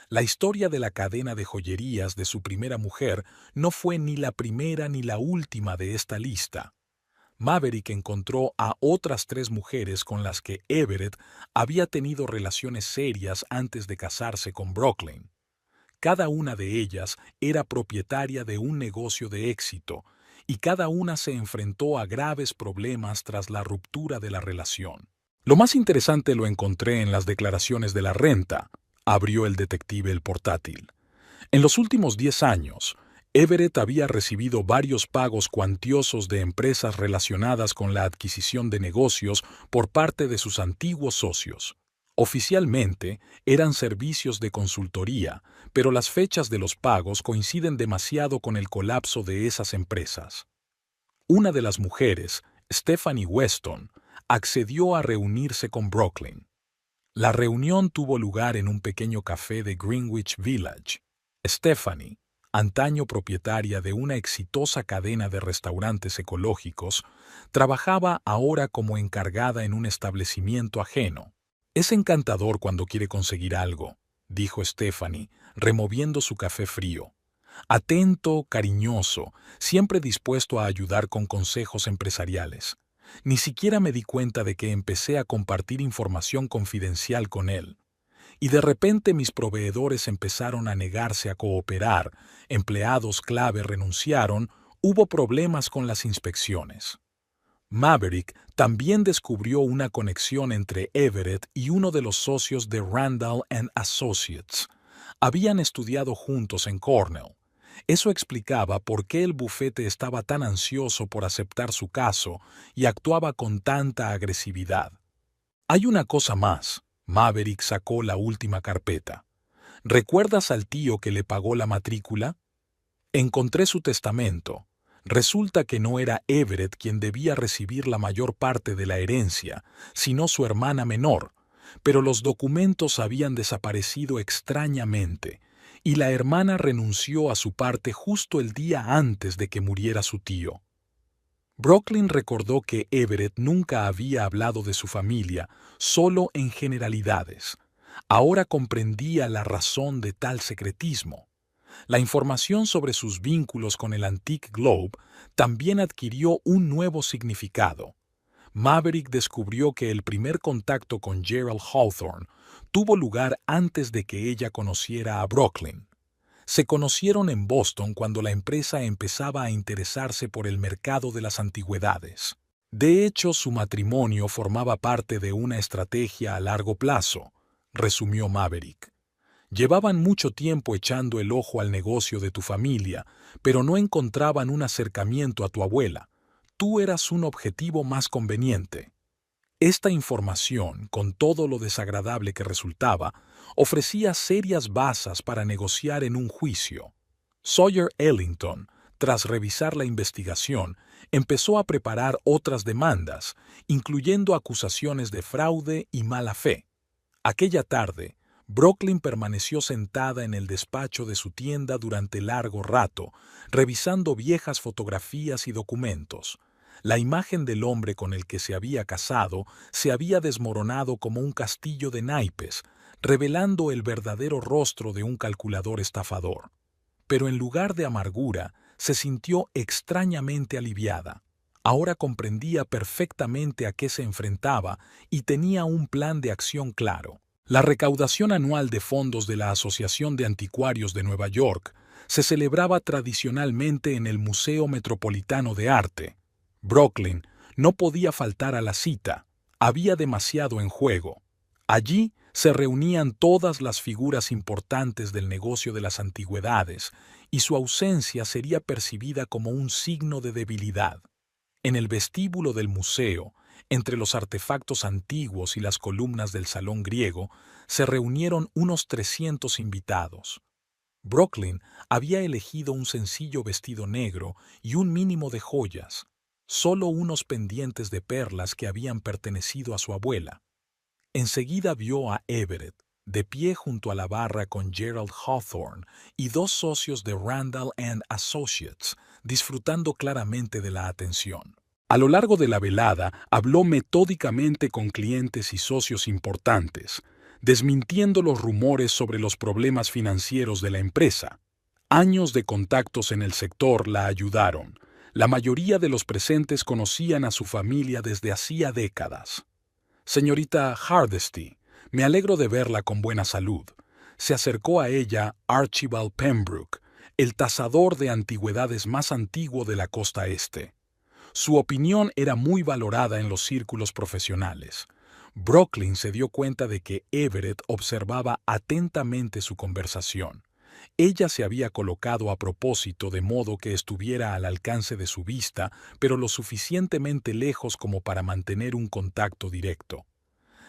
La historia de la cadena de joyerías de su primera mujer no fue ni la primera ni la última de esta lista. Maverick encontró a otras 3 mujeres con las que Everett había tenido relaciones serias antes de casarse con Brooklyn. Cada una de ellas era propietaria de un negocio de éxito, y cada una se enfrentó a graves problemas tras la ruptura de la relación. Lo más interesante lo encontré en las declaraciones de la renta, abrió el detective el portátil. En los últimos 10 años, Everett había recibido varios pagos cuantiosos de empresas relacionadas con la adquisición de negocios por parte de sus antiguos socios. Oficialmente, eran servicios de consultoría, pero las fechas de los pagos coinciden demasiado con el colapso de esas empresas. Una de las mujeres, Stephanie Weston, accedió a reunirse con Brooklyn. La reunión tuvo lugar en un pequeño café de Greenwich Village. Stephanie, antaño propietaria de una exitosa cadena de restaurantes ecológicos, trabajaba ahora como encargada en un establecimiento ajeno. «Es encantador cuando quiere conseguir algo», dijo Stephanie, removiendo su café frío. Atento, cariñoso, siempre dispuesto a ayudar con consejos empresariales. Ni siquiera me di cuenta de que empecé a compartir información confidencial con él. Y de repente mis proveedores empezaron a negarse a cooperar, empleados clave renunciaron, hubo problemas con las inspecciones. Maverick también descubrió una conexión entre Everett y uno de los socios de Randall & Associates. Habían estudiado juntos en Cornell. Eso explicaba por qué el bufete estaba tan ansioso por aceptar su caso y actuaba con tanta agresividad. Hay una cosa más. Maverick sacó la última carpeta. ¿Recuerdas al tío que le pagó la matrícula? Encontré su testamento. Resulta que no era Everett quien debía recibir la mayor parte de la herencia, sino su hermana menor, pero los documentos habían desaparecido extrañamente, y la hermana renunció a su parte justo el día antes de que muriera su tío. Brooklyn recordó que Everett nunca había hablado de su familia, solo en generalidades. Ahora comprendía la razón de tal secretismo. La información sobre sus vínculos con el Antique Globe también adquirió un nuevo significado. Maverick descubrió que el primer contacto con Gerald Hawthorne tuvo lugar antes de que ella conociera a Brooklyn. Se conocieron en Boston cuando la empresa empezaba a interesarse por el mercado de las antigüedades. De hecho, su matrimonio formaba parte de una estrategia a largo plazo, resumió Maverick. Llevaban mucho tiempo echando el ojo al negocio de tu familia, pero no encontraban un acercamiento a tu abuela. Tú eras un objetivo más conveniente. Esta información, con todo lo desagradable que resultaba, ofrecía serias bazas para negociar en un juicio. Sawyer Ellington, tras revisar la investigación, empezó a preparar otras demandas, incluyendo acusaciones de fraude y mala fe. Aquella tarde, Brooklyn permaneció sentada en el despacho de su tienda durante largo rato, revisando viejas fotografías y documentos. La imagen del hombre con el que se había casado se había desmoronado como un castillo de naipes, revelando el verdadero rostro de un calculador estafador. Pero en lugar de amargura, se sintió extrañamente aliviada. Ahora comprendía perfectamente a qué se enfrentaba y tenía un plan de acción claro. La recaudación anual de fondos de la Asociación de Anticuarios de Nueva York se celebraba tradicionalmente en el Museo Metropolitano de Arte. Brooklyn no podía faltar a la cita. Había demasiado en juego. Allí se reunían todas las figuras importantes del negocio de las antigüedades, y su ausencia sería percibida como un signo de debilidad. En el vestíbulo del museo, entre los artefactos antiguos y las columnas del salón griego, se reunieron unos 300 invitados. Brooklyn había elegido un sencillo vestido negro y un mínimo de joyas, solo unos pendientes de perlas que habían pertenecido a su abuela. Enseguida vio a Everett, de pie junto a la barra con Gerald Hawthorne y dos socios de Randall & Associates, disfrutando claramente de la atención. A lo largo de la velada, habló metódicamente con clientes y socios importantes, desmintiendo los rumores sobre los problemas financieros de la empresa. Años de contactos en el sector la ayudaron. La mayoría de los presentes conocían a su familia desde hacía décadas. «Señorita Hardesty, me alegro de verla con buena salud». Se acercó a ella Archibald Pembroke, el tasador de antigüedades más antiguo de la costa este. Su opinión era muy valorada en los círculos profesionales. Brooklyn se dio cuenta de que Everett observaba atentamente su conversación. Ella se había colocado a propósito de modo que estuviera al alcance de su vista, pero lo suficientemente lejos como para mantener un contacto directo.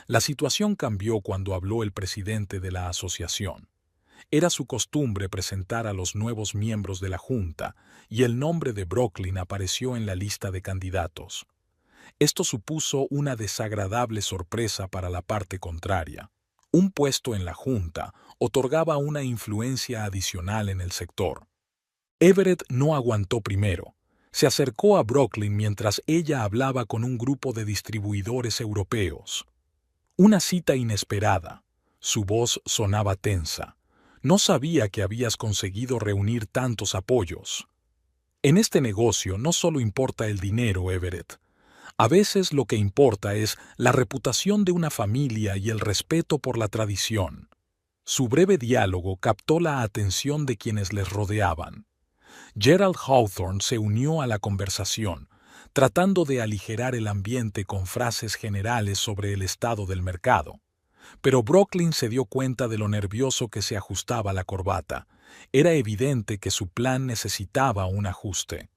La situación cambió cuando habló el presidente de la asociación. Era su costumbre presentar a los nuevos miembros de la Junta, y el nombre de Brooklyn apareció en la lista de candidatos. Esto supuso una desagradable sorpresa para la parte contraria. Un puesto en la Junta otorgaba una influencia adicional en el sector. Everett no aguantó primero. Se acercó a Brooklyn mientras ella hablaba con un grupo de distribuidores europeos. Una cita inesperada. Su voz sonaba tensa. No sabía que habías conseguido reunir tantos apoyos. En este negocio no solo importa el dinero, Everett. A veces lo que importa es la reputación de una familia y el respeto por la tradición. Su breve diálogo captó la atención de quienes les rodeaban. Gerald Hawthorne se unió a la conversación, tratando de aligerar el ambiente con frases generales sobre el estado del mercado. Pero Brooklyn se dio cuenta de lo nervioso que se ajustaba la corbata. Era evidente que su plan necesitaba un ajuste.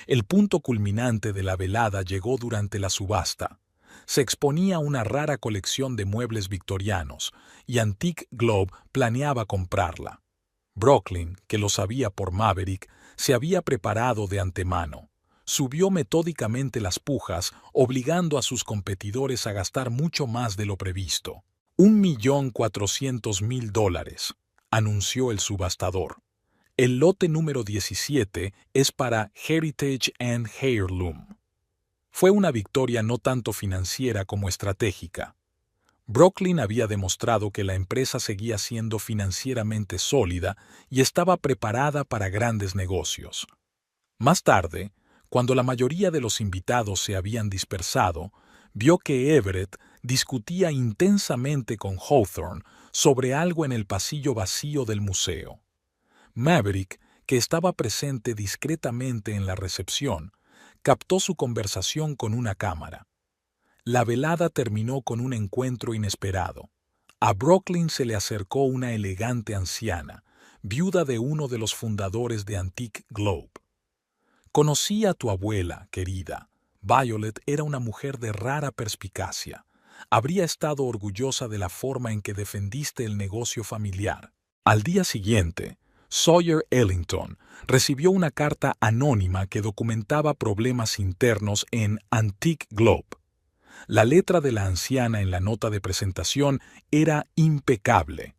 El punto culminante de la velada llegó durante la subasta. Se exponía una rara colección de muebles victorianos, y Antique Globe planeaba comprarla. Brooklyn, que lo sabía por Maverick, se había preparado de antemano. Subió metódicamente las pujas, obligando a sus competidores a gastar mucho más de lo previsto. $1.400.000, anunció el subastador. El lote número 17 es para Heritage and Heirloom. Fue una victoria no tanto financiera como estratégica. Brooklyn había demostrado que la empresa seguía siendo financieramente sólida y estaba preparada para grandes negocios. Más tarde, cuando la mayoría de los invitados se habían dispersado, vio que Everett discutía intensamente con Hawthorne sobre algo en el pasillo vacío del museo. Maverick, que estaba presente discretamente en la recepción, captó su conversación con una cámara. La velada terminó con un encuentro inesperado. A Brooklyn se le acercó una elegante anciana, viuda de uno de los fundadores de Antique Globe. «Conocí a tu abuela, querida. Violet era una mujer de rara perspicacia. Habría estado orgullosa de la forma en que defendiste el negocio familiar». Al día siguiente, Sawyer Ellington recibió una carta anónima que documentaba problemas internos en Antique Globe. La letra de la anciana en la nota de presentación era impecable.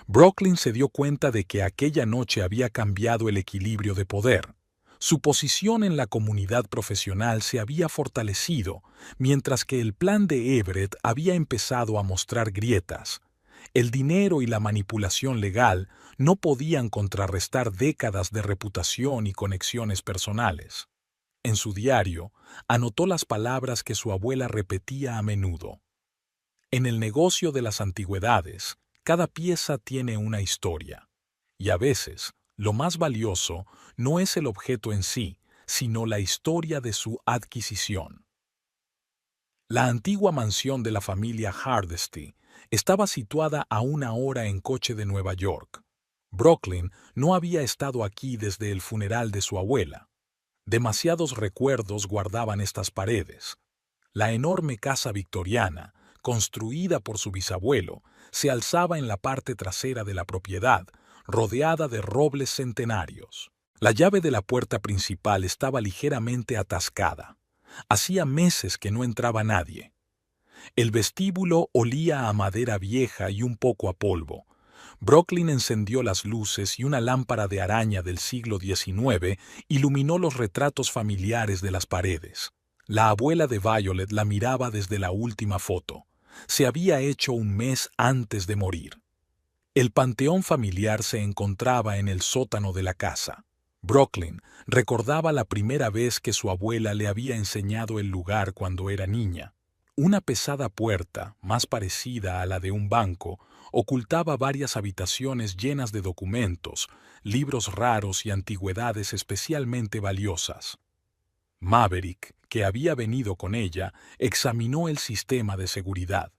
Brooklyn se dio cuenta de que aquella noche había cambiado el equilibrio de poder. Su posición en la comunidad profesional se había fortalecido, mientras que el plan de Everett había empezado a mostrar grietas. El dinero y la manipulación legal no podían contrarrestar décadas de reputación y conexiones personales. En su diario, anotó las palabras que su abuela repetía a menudo. En el negocio de las antigüedades, cada pieza tiene una historia. Y a veces, lo más valioso no es el objeto en sí, sino la historia de su adquisición. La antigua mansión de la familia Hardesty estaba situada a 1 hora en coche de Nueva York. Brooklyn no había estado aquí desde el funeral de su abuela. Demasiados recuerdos guardaban estas paredes. La enorme casa victoriana, construida por su bisabuelo, se alzaba en la parte trasera de la propiedad, rodeada de robles centenarios. La llave de la puerta principal estaba ligeramente atascada. Hacía meses que no entraba nadie. El vestíbulo olía a madera vieja y un poco a polvo. Brooklyn encendió las luces y una lámpara de araña del siglo XIX iluminó los retratos familiares de las paredes. La abuela de Violet la miraba desde la última foto. Se había hecho un mes antes de morir. El panteón familiar se encontraba en el sótano de la casa. Brooklyn recordaba la primera vez que su abuela le había enseñado el lugar cuando era niña. Una pesada puerta, más parecida a la de un banco, ocultaba varias habitaciones llenas de documentos, libros raros y antigüedades especialmente valiosas. Maverick, que había venido con ella, examinó el sistema de seguridad.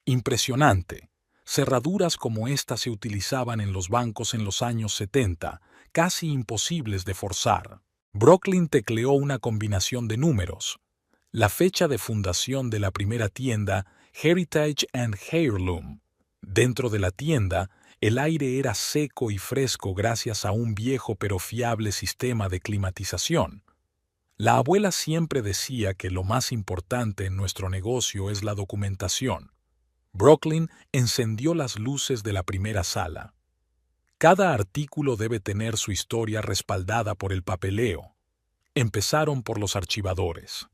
Impresionante. Cerraduras como esta se utilizaban en los bancos en los años 70, casi imposibles de forzar. Brooklyn tecleó una combinación de números. La fecha de fundación de la primera tienda, Heritage and Heirloom. Dentro de la tienda, el aire era seco y fresco gracias a un viejo pero fiable sistema de climatización. La abuela siempre decía que lo más importante en nuestro negocio es la documentación. Brooklyn encendió las luces de la primera sala. Cada artículo debe tener su historia respaldada por el papeleo. Empezaron por los archivadores.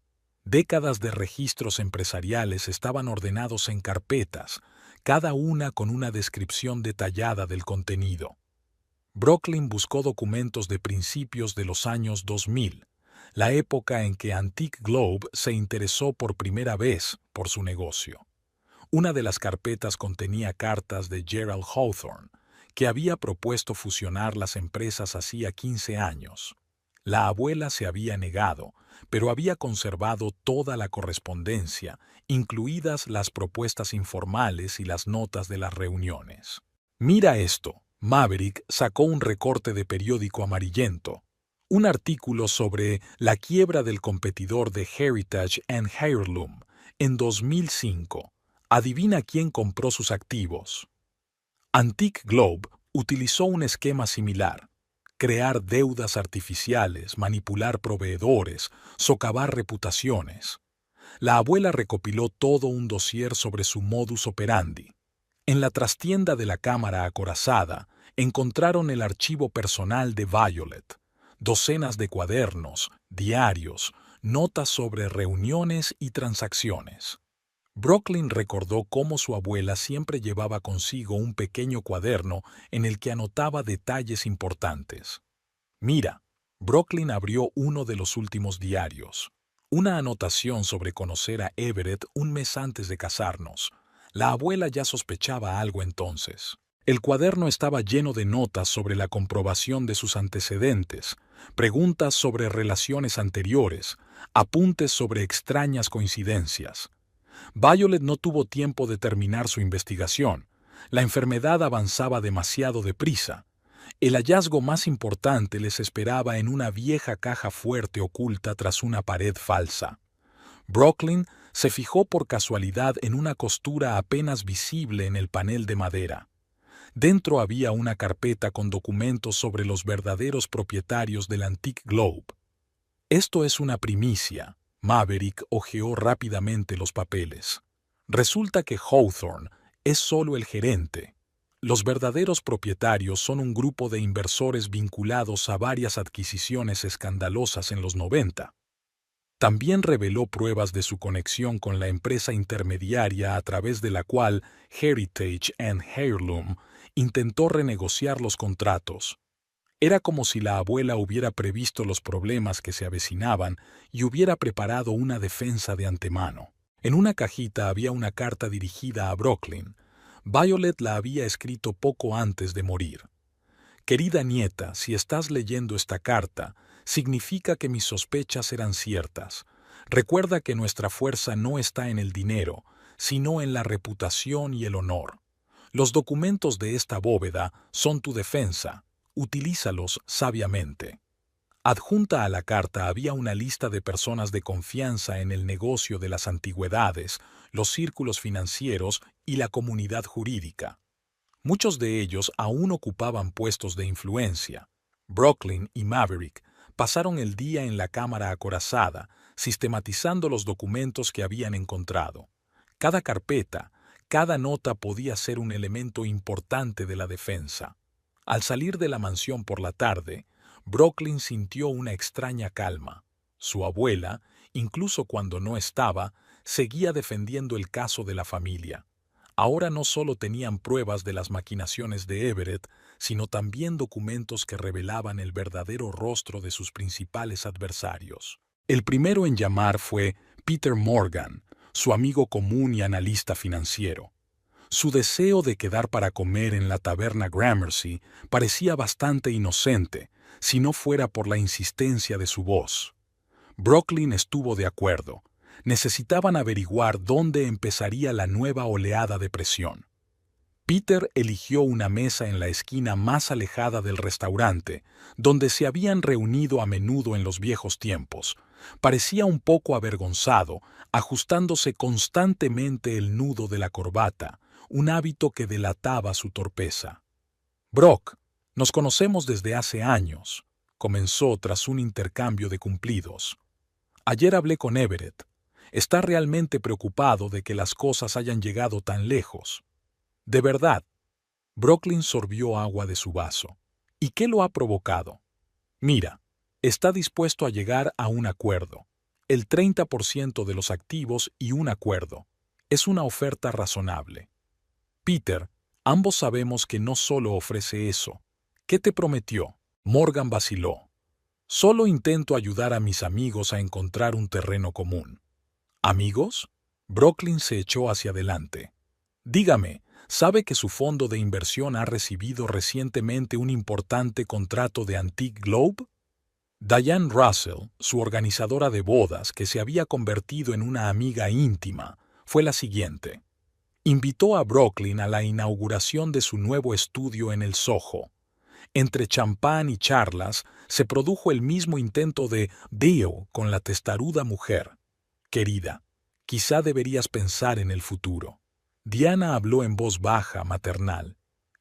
Décadas de registros empresariales estaban ordenados en carpetas, cada una con una descripción detallada del contenido. Brooklyn buscó documentos de principios de los años 2000, la época en que Antique Globe se interesó por primera vez por su negocio. Una de las carpetas contenía cartas de Gerald Hawthorne, que había propuesto fusionar las empresas hacía 15 años. La abuela se había negado, pero había conservado toda la correspondencia, incluidas las propuestas informales y las notas de las reuniones. «Mira esto». Maverick sacó un recorte de periódico amarillento. Un artículo sobre la quiebra del competidor de Heritage and Heirloom en 2005. Adivina quién compró sus activos. Antique Globe utilizó un esquema similar. Crear deudas artificiales, manipular proveedores, socavar reputaciones. La abuela recopiló todo un dossier sobre su modus operandi. En la trastienda de la cámara acorazada encontraron el archivo personal de Violet, docenas de cuadernos, diarios, notas sobre reuniones y transacciones. Brooklyn recordó cómo su abuela siempre llevaba consigo un pequeño cuaderno en el que anotaba detalles importantes. «Mira», Brooklyn abrió uno de los últimos diarios. Una anotación sobre conocer a Everett un mes antes de casarnos. La abuela ya sospechaba algo entonces. El cuaderno estaba lleno de notas sobre la comprobación de sus antecedentes, preguntas sobre relaciones anteriores, apuntes sobre extrañas coincidencias. Violet no tuvo tiempo de terminar su investigación. La enfermedad avanzaba demasiado deprisa. El hallazgo más importante les esperaba en una vieja caja fuerte oculta tras una pared falsa. Brooklyn se fijó por casualidad en una costura apenas visible en el panel de madera. Dentro había una carpeta con documentos sobre los verdaderos propietarios del Antique Globe. Esto es una primicia. Maverick hojeó rápidamente los papeles. Resulta que Hawthorne es solo el gerente. Los verdaderos propietarios son un grupo de inversores vinculados a varias adquisiciones escandalosas en los 90. También reveló pruebas de su conexión con la empresa intermediaria a través de la cual Heritage and Heirloom intentó renegociar los contratos. Era como si la abuela hubiera previsto los problemas que se avecinaban y hubiera preparado una defensa de antemano. En una cajita había una carta dirigida a Brooklyn. Violet la había escrito poco antes de morir. Querida nieta, si estás leyendo esta carta, significa que mis sospechas eran ciertas. Recuerda que nuestra fuerza no está en el dinero, sino en la reputación y el honor. Los documentos de esta bóveda son tu defensa. Utilízalos sabiamente. Adjunta a la carta había una lista de personas de confianza en el negocio de las antigüedades, los círculos financieros y la comunidad jurídica. Muchos de ellos aún ocupaban puestos de influencia. Brooklyn y Maverick pasaron el día en la cámara acorazada, sistematizando los documentos que habían encontrado. Cada carpeta, cada nota podía ser un elemento importante de la defensa. Al salir de la mansión por la tarde, Brooklyn sintió una extraña calma. Su abuela, incluso cuando no estaba, seguía defendiendo el caso de la familia. Ahora no solo tenían pruebas de las maquinaciones de Everett, sino también documentos que revelaban el verdadero rostro de sus principales adversarios. El primero en llamar fue Peter Morgan, su amigo común y analista financiero. Su deseo de quedar para comer en la taberna Gramercy parecía bastante inocente, si no fuera por la insistencia de su voz. Brooklyn estuvo de acuerdo. Necesitaban averiguar dónde empezaría la nueva oleada de presión. Peter eligió una mesa en la esquina más alejada del restaurante, donde se habían reunido a menudo en los viejos tiempos. Parecía un poco avergonzado, ajustándose constantemente el nudo de la corbata, un hábito que delataba su torpeza. «Brock, nos conocemos desde hace años», comenzó tras un intercambio de cumplidos. «Ayer hablé con Everett. Está realmente preocupado de que las cosas hayan llegado tan lejos. De verdad». Brooklyn sorbió agua de su vaso. «¿Y qué lo ha provocado? Mira, está dispuesto a llegar a un acuerdo. El 30% de los activos y un acuerdo. Es una oferta razonable. Peter, ambos sabemos que no solo ofrece eso. ¿Qué te prometió?» Morgan vaciló. «Solo intento ayudar a mis amigos a encontrar un terreno común». ¿Amigos? Brooklyn se echó hacia adelante. «Dígame, ¿sabe que su fondo de inversión ha recibido recientemente un importante contrato de Antique Globe?» Diane Russell, su organizadora de bodas, que se había convertido en una amiga íntima, fue la siguiente. Invitó a Brooklyn a la inauguración de su nuevo estudio en el Soho. Entre champán y charlas se produjo el mismo intento de deal con la testaruda mujer. «Querida, quizá deberías pensar en el futuro». Diana habló en voz baja, maternal.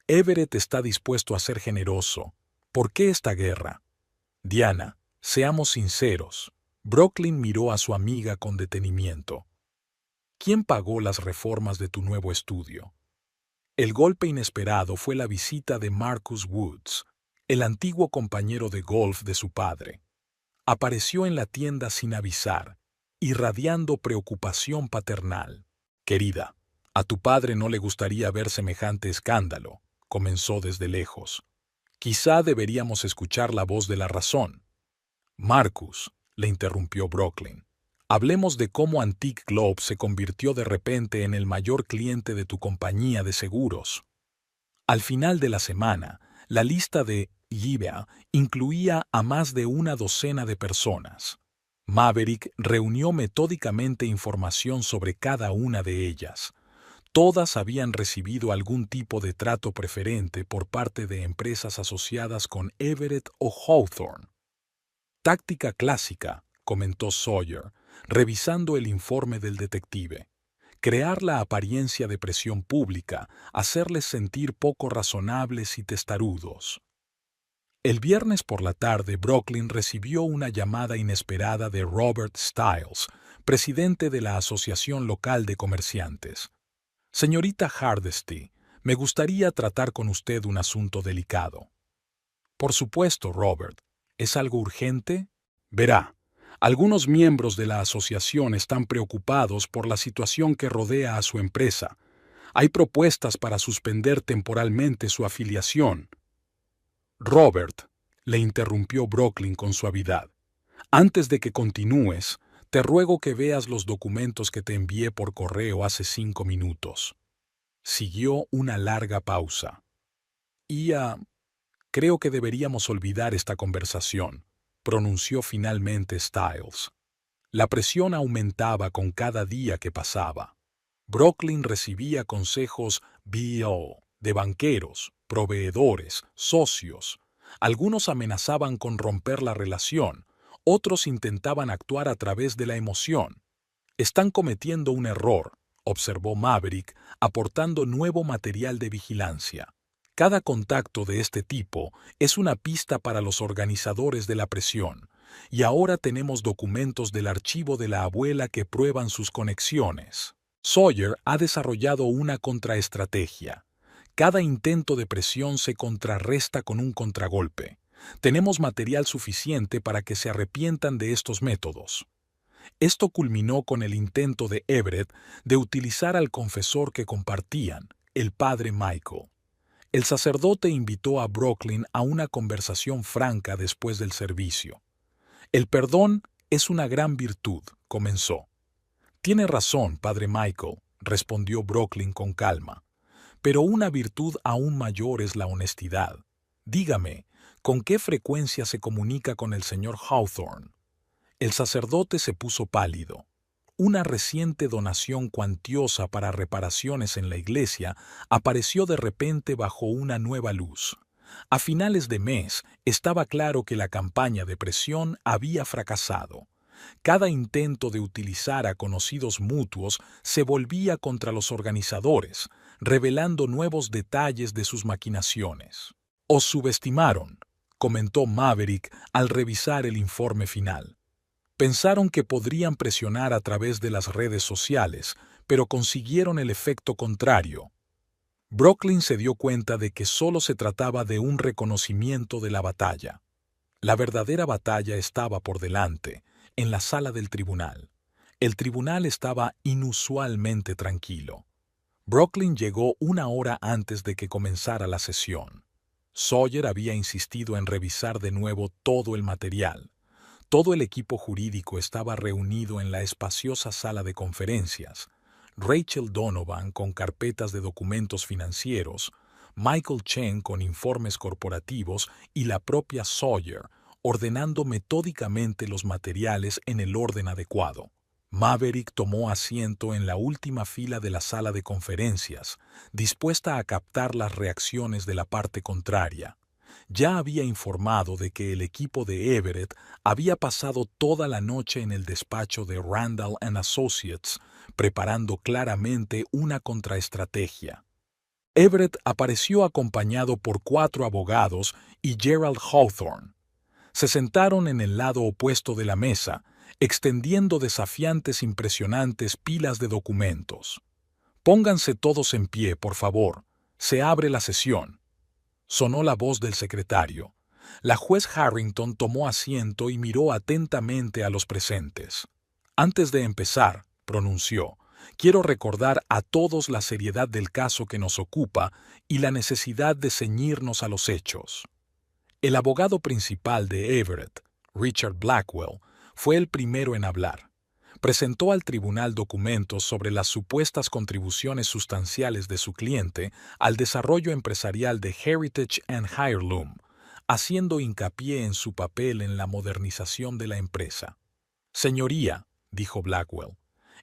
«Everett está dispuesto a ser generoso. ¿Por qué esta guerra?» «Diana, seamos sinceros». Brooklyn miró a su amiga con detenimiento. «¿Quién pagó las reformas de tu nuevo estudio?» El golpe inesperado fue la visita de Marcus Woods, el antiguo compañero de golf de su padre. Apareció en la tienda sin avisar, irradiando preocupación paternal. «Querida, a tu padre no le gustaría ver semejante escándalo», comenzó desde lejos. «Quizá deberíamos escuchar la voz de la razón». «Marcus», le interrumpió Brooklyn, «hablemos de cómo Antique Globe se convirtió de repente en el mayor cliente de tu compañía de seguros». Al final de la semana, la lista de eBay incluía a más de una docena de personas. Maverick reunió metódicamente información sobre cada una de ellas. Todas habían recibido algún tipo de trato preferente por parte de empresas asociadas con Everett o Hawthorne. «Táctica clásica», comentó Sawyer, revisando el informe del detective. crear la apariencia de presión pública, hacerles sentir poco razonables y testarudos. El viernes por la tarde, Brooklyn recibió una llamada inesperada de Robert Stiles, presidente de la Asociación Local de Comerciantes. Señorita Hardesty, me gustaría tratar con usted un asunto delicado. Por supuesto, Robert. ¿Es algo urgente? Verá, algunos miembros de la asociación están preocupados por la situación que rodea a su empresa. Hay propuestas para suspender temporalmente su afiliación. Robert, le interrumpió Brooklyn con suavidad. Antes de que continúes, te ruego que veas los documentos que te envié por correo hace 5 minutos. Siguió una larga pausa. Creo que deberíamos olvidar esta conversación, pronunció finalmente Stiles. La presión aumentaba con cada día que pasaba. Brooklyn recibía consejos de banqueros, proveedores, socios. Algunos amenazaban con romper la relación, otros intentaban actuar a través de la emoción. Están cometiendo un error, observó Maverick, aportando nuevo material de vigilancia. Cada contacto de este tipo es una pista para los organizadores de la presión, y ahora tenemos documentos del archivo de la abuela que prueban sus conexiones. Sawyer ha desarrollado una contraestrategia. Cada intento de presión se contrarresta con un contragolpe. Tenemos material suficiente para que se arrepientan de estos métodos. Esto culminó con el intento de Everett de utilizar al confesor que compartían, el padre Michael. El sacerdote invitó a Brooklyn a una conversación franca después del servicio. El perdón es una gran virtud, comenzó. Tiene razón, padre Michael, respondió Brooklyn con calma. Pero una virtud aún mayor es la honestidad. Dígame, ¿con qué frecuencia se comunica con el señor Hawthorne? El sacerdote se puso pálido. Una reciente donación cuantiosa para reparaciones en la iglesia apareció de repente bajo una nueva luz. A finales de mes estaba claro que la campaña de presión había fracasado. Cada intento de utilizar a conocidos mutuos se volvía contra los organizadores, revelando nuevos detalles de sus maquinaciones. «Os subestimaron», comentó Maverick al revisar el informe final. Pensaron que podrían presionar a través de las redes sociales, pero consiguieron el efecto contrario. Brooklyn se dio cuenta de que solo se trataba de un reconocimiento de la batalla. La verdadera batalla estaba por delante, en la sala del tribunal. El tribunal estaba inusualmente tranquilo. Brooklyn llegó 1 hora antes de que comenzara la sesión. Sawyer había insistido en revisar de nuevo todo el material. Todo el equipo jurídico estaba reunido en la espaciosa sala de conferencias. Rachel Donovan con carpetas de documentos financieros, Michael Chen con informes corporativos y la propia Sawyer, ordenando metódicamente los materiales en el orden adecuado. Maverick tomó asiento en la última fila de la sala de conferencias, dispuesta a captar las reacciones de la parte contraria. Ya había informado de que el equipo de Everett había pasado toda la noche en el despacho de Randall & Associates, preparando claramente una contraestrategia. Everett apareció acompañado por 4 abogados y Gerald Hawthorne. Se sentaron en el lado opuesto de la mesa, extendiendo desafiantes impresionantes pilas de documentos. «Pónganse todos en pie, por favor. Se abre la sesión», sonó la voz del secretario. La juez Harrington tomó asiento y miró atentamente a los presentes. «Antes de empezar», pronunció, «quiero recordar a todos la seriedad del caso que nos ocupa y la necesidad de ceñirnos a los hechos». El abogado principal de Everett, Richard Blackwell, fue el primero en hablar. Presentó al tribunal documentos sobre las supuestas contribuciones sustanciales de su cliente al desarrollo empresarial de Heritage and Heirloom, haciendo hincapié en su papel en la modernización de la empresa. «Señoría», dijo Blackwell,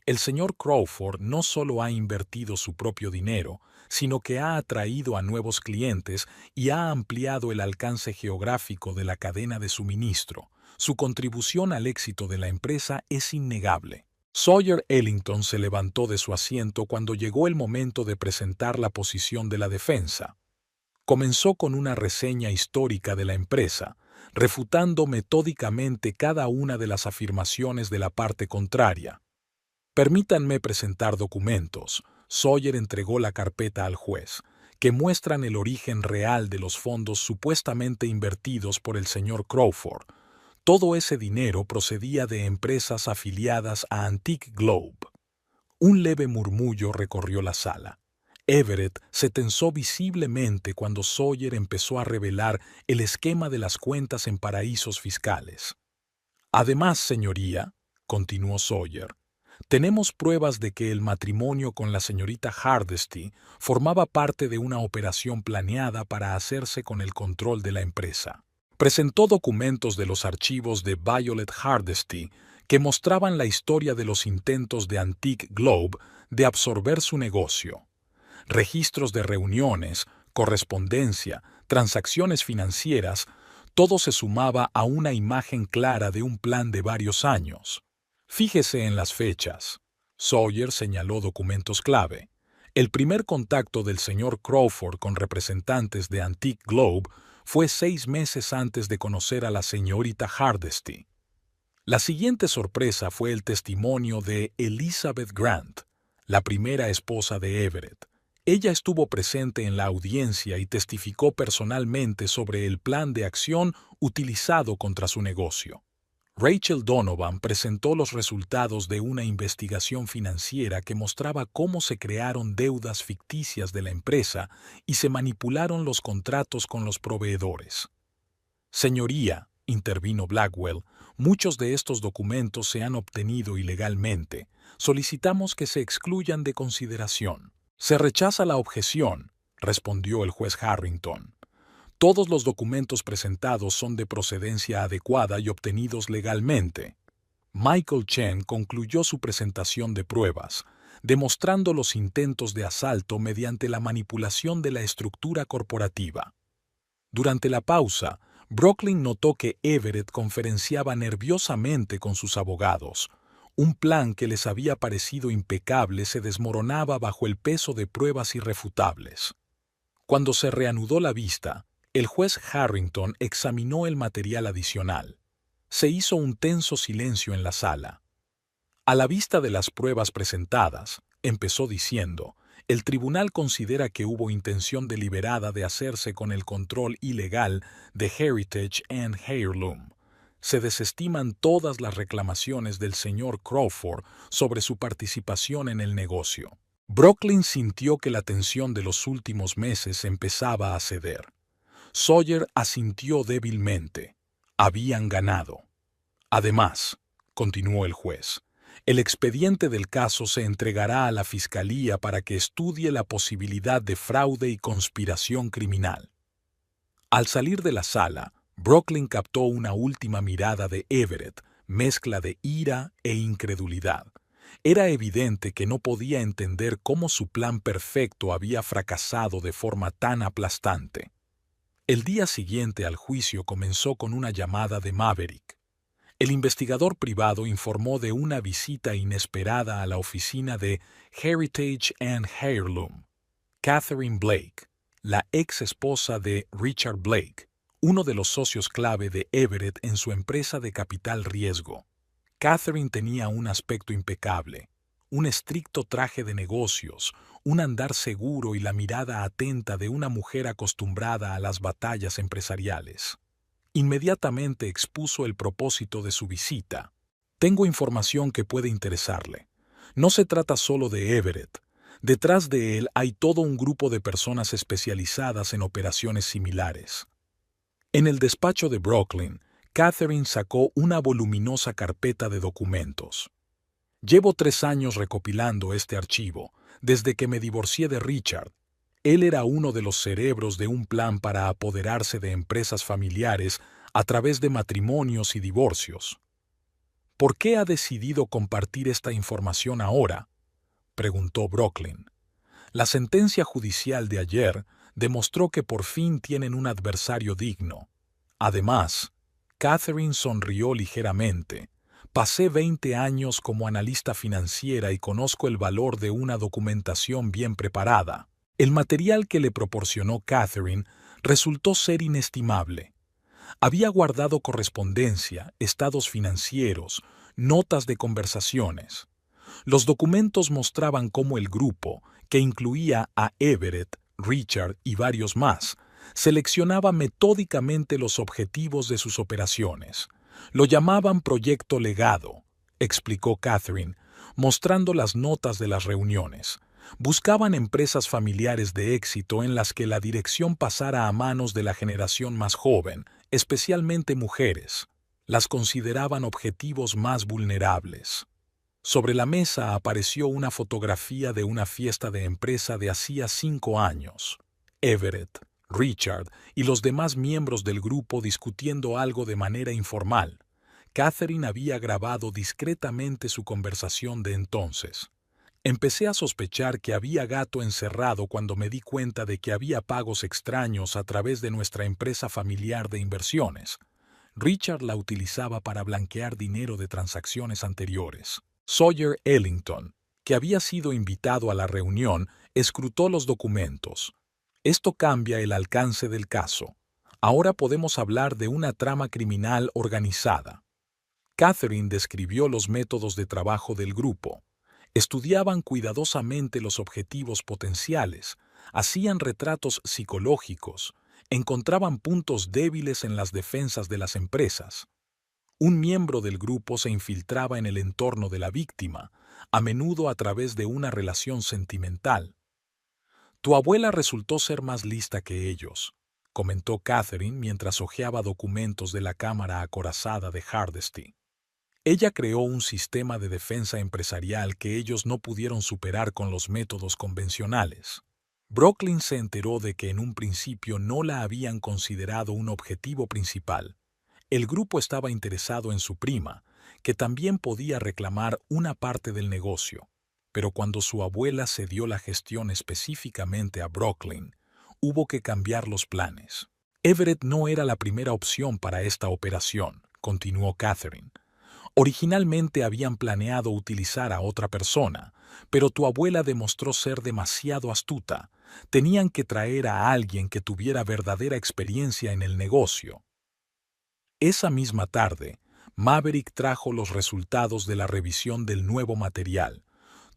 «el señor Crawford no solo ha invertido su propio dinero, sino que ha atraído a nuevos clientes y ha ampliado el alcance geográfico de la cadena de suministro. Su contribución al éxito de la empresa es innegable». Sawyer Ellington se levantó de su asiento cuando llegó el momento de presentar la posición de la defensa. Comenzó con una reseña histórica de la empresa, refutando metódicamente cada una de las afirmaciones de la parte contraria. Permítanme presentar documentos. Sawyer entregó la carpeta al juez, que muestran el origen real de los fondos supuestamente invertidos por el señor Crawford. Todo ese dinero procedía de empresas afiliadas a Antique Globe. Un leve murmullo recorrió la sala. Everett se tensó visiblemente cuando Sawyer empezó a revelar el esquema de las cuentas en paraísos fiscales. Además, señoría, continuó Sawyer, tenemos pruebas de que el matrimonio con la señorita Hardesty formaba parte de una operación planeada para hacerse con el control de la empresa. Presentó documentos de los archivos de Violet Hardesty que mostraban la historia de los intentos de Antique Globe de absorber su negocio. Registros de reuniones, correspondencia, transacciones financieras, todo se sumaba a una imagen clara de un plan de varios años. Fíjese en las fechas. Sawyer señaló documentos clave. El primer contacto del señor Crawford con representantes de Antique Globe fue 6 meses antes de conocer a la señorita Hardesty. La siguiente sorpresa fue el testimonio de Elizabeth Grant, la primera esposa de Everett. Ella estuvo presente en la audiencia y testificó personalmente sobre el plan de acción utilizado contra su negocio. Rachel Donovan presentó los resultados de una investigación financiera que mostraba cómo se crearon deudas ficticias de la empresa y se manipularon los contratos con los proveedores. Señoría, intervino Blackwell, muchos de estos documentos se han obtenido ilegalmente. Solicitamos que se excluyan de consideración. Se rechaza la objeción, respondió el juez Harrington. Todos los documentos presentados son de procedencia adecuada y obtenidos legalmente. Michael Chen concluyó su presentación de pruebas, demostrando los intentos de asalto mediante la manipulación de la estructura corporativa. Durante la pausa, Brooklyn notó que Everett conferenciaba nerviosamente con sus abogados. Un plan que les había parecido impecable se desmoronaba bajo el peso de pruebas irrefutables. Cuando se reanudó la vista, el juez Harrington examinó el material adicional. Se hizo un tenso silencio en la sala. A la vista de las pruebas presentadas, empezó diciendo, el tribunal considera que hubo intención deliberada de hacerse con el control ilegal de Heritage and Heirloom. Se desestiman todas las reclamaciones del señor Crawford sobre su participación en el negocio. Brooklyn sintió que la tensión de los últimos meses empezaba a ceder. Sawyer asintió débilmente. Habían ganado. Además, continuó el juez, el expediente del caso se entregará a la Fiscalía para que estudie la posibilidad de fraude y conspiración criminal. Al salir de la sala, Brooklyn captó una última mirada de Everett, mezcla de ira e incredulidad. Era evidente que no podía entender cómo su plan perfecto había fracasado de forma tan aplastante. El día siguiente al juicio comenzó con una llamada de Maverick. El investigador privado informó de una visita inesperada a la oficina de Heritage and Heirloom. Catherine Blake, la ex esposa de Richard Blake, uno de los socios clave de Everett en su empresa de capital riesgo. Catherine tenía un aspecto impecable, un estricto traje de negocios, un andar seguro y la mirada atenta de una mujer acostumbrada a las batallas empresariales. Inmediatamente expuso el propósito de su visita. Tengo información que puede interesarle. No se trata solo de Everett. Detrás de él hay todo un grupo de personas especializadas en operaciones similares. En el despacho de Brooklyn, Catherine sacó una voluminosa carpeta de documentos. Llevo 3 años recopilando este archivo, desde que me divorcié de Richard. Él era uno de los cerebros de un plan para apoderarse de empresas familiares a través de matrimonios y divorcios. ¿Por qué ha decidido compartir esta información ahora?, preguntó Brooklyn. La sentencia judicial de ayer demostró que por fin tienen un adversario digno. Además, Catherine sonrió ligeramente. Pasé 20 años como analista financiera y conozco el valor de una documentación bien preparada. El material que le proporcionó Catherine resultó ser inestimable. Había guardado correspondencia, estados financieros, notas de conversaciones. Los documentos mostraban cómo el grupo, que incluía a Everett, Richard y varios más, seleccionaba metódicamente los objetivos de sus operaciones. Lo llamaban Proyecto Legado, explicó Catherine, mostrando las notas de las reuniones. Buscaban empresas familiares de éxito en las que la dirección pasara a manos de la generación más joven, especialmente mujeres. Las consideraban objetivos más vulnerables. Sobre la mesa apareció una fotografía de una fiesta de empresa de hacía 5 años. Everett, Richard y los demás miembros del grupo discutiendo algo de manera informal. Catherine había grabado discretamente su conversación de entonces. Empecé a sospechar que había gato encerrado cuando me di cuenta de que había pagos extraños a través de nuestra empresa familiar de inversiones. Richard la utilizaba para blanquear dinero de transacciones anteriores. Sawyer Ellington, que había sido invitado a la reunión, escrutó los documentos. Esto cambia el alcance del caso. Ahora podemos hablar de una trama criminal organizada. Catherine describió los métodos de trabajo del grupo. Estudiaban cuidadosamente los objetivos potenciales, hacían retratos psicológicos, encontraban puntos débiles en las defensas de las empresas. Un miembro del grupo se infiltraba en el entorno de la víctima, a menudo a través de una relación sentimental. Tu abuela resultó ser más lista que ellos, comentó Catherine mientras hojeaba documentos de la Cámara Acorazada de Hardesty. Ella creó un sistema de defensa empresarial que ellos no pudieron superar con los métodos convencionales. Brooklyn se enteró de que en un principio no la habían considerado un objetivo principal. El grupo estaba interesado en su prima, que también podía reclamar una parte del negocio. Pero cuando su abuela cedió la gestión específicamente a Brooklyn, hubo que cambiar los planes. Everett no era la primera opción para esta operación, continuó Catherine. Originalmente habían planeado utilizar a otra persona, pero tu abuela demostró ser demasiado astuta. Tenían que traer a alguien que tuviera verdadera experiencia en el negocio. Esa misma tarde, Maverick trajo los resultados de la revisión del nuevo material.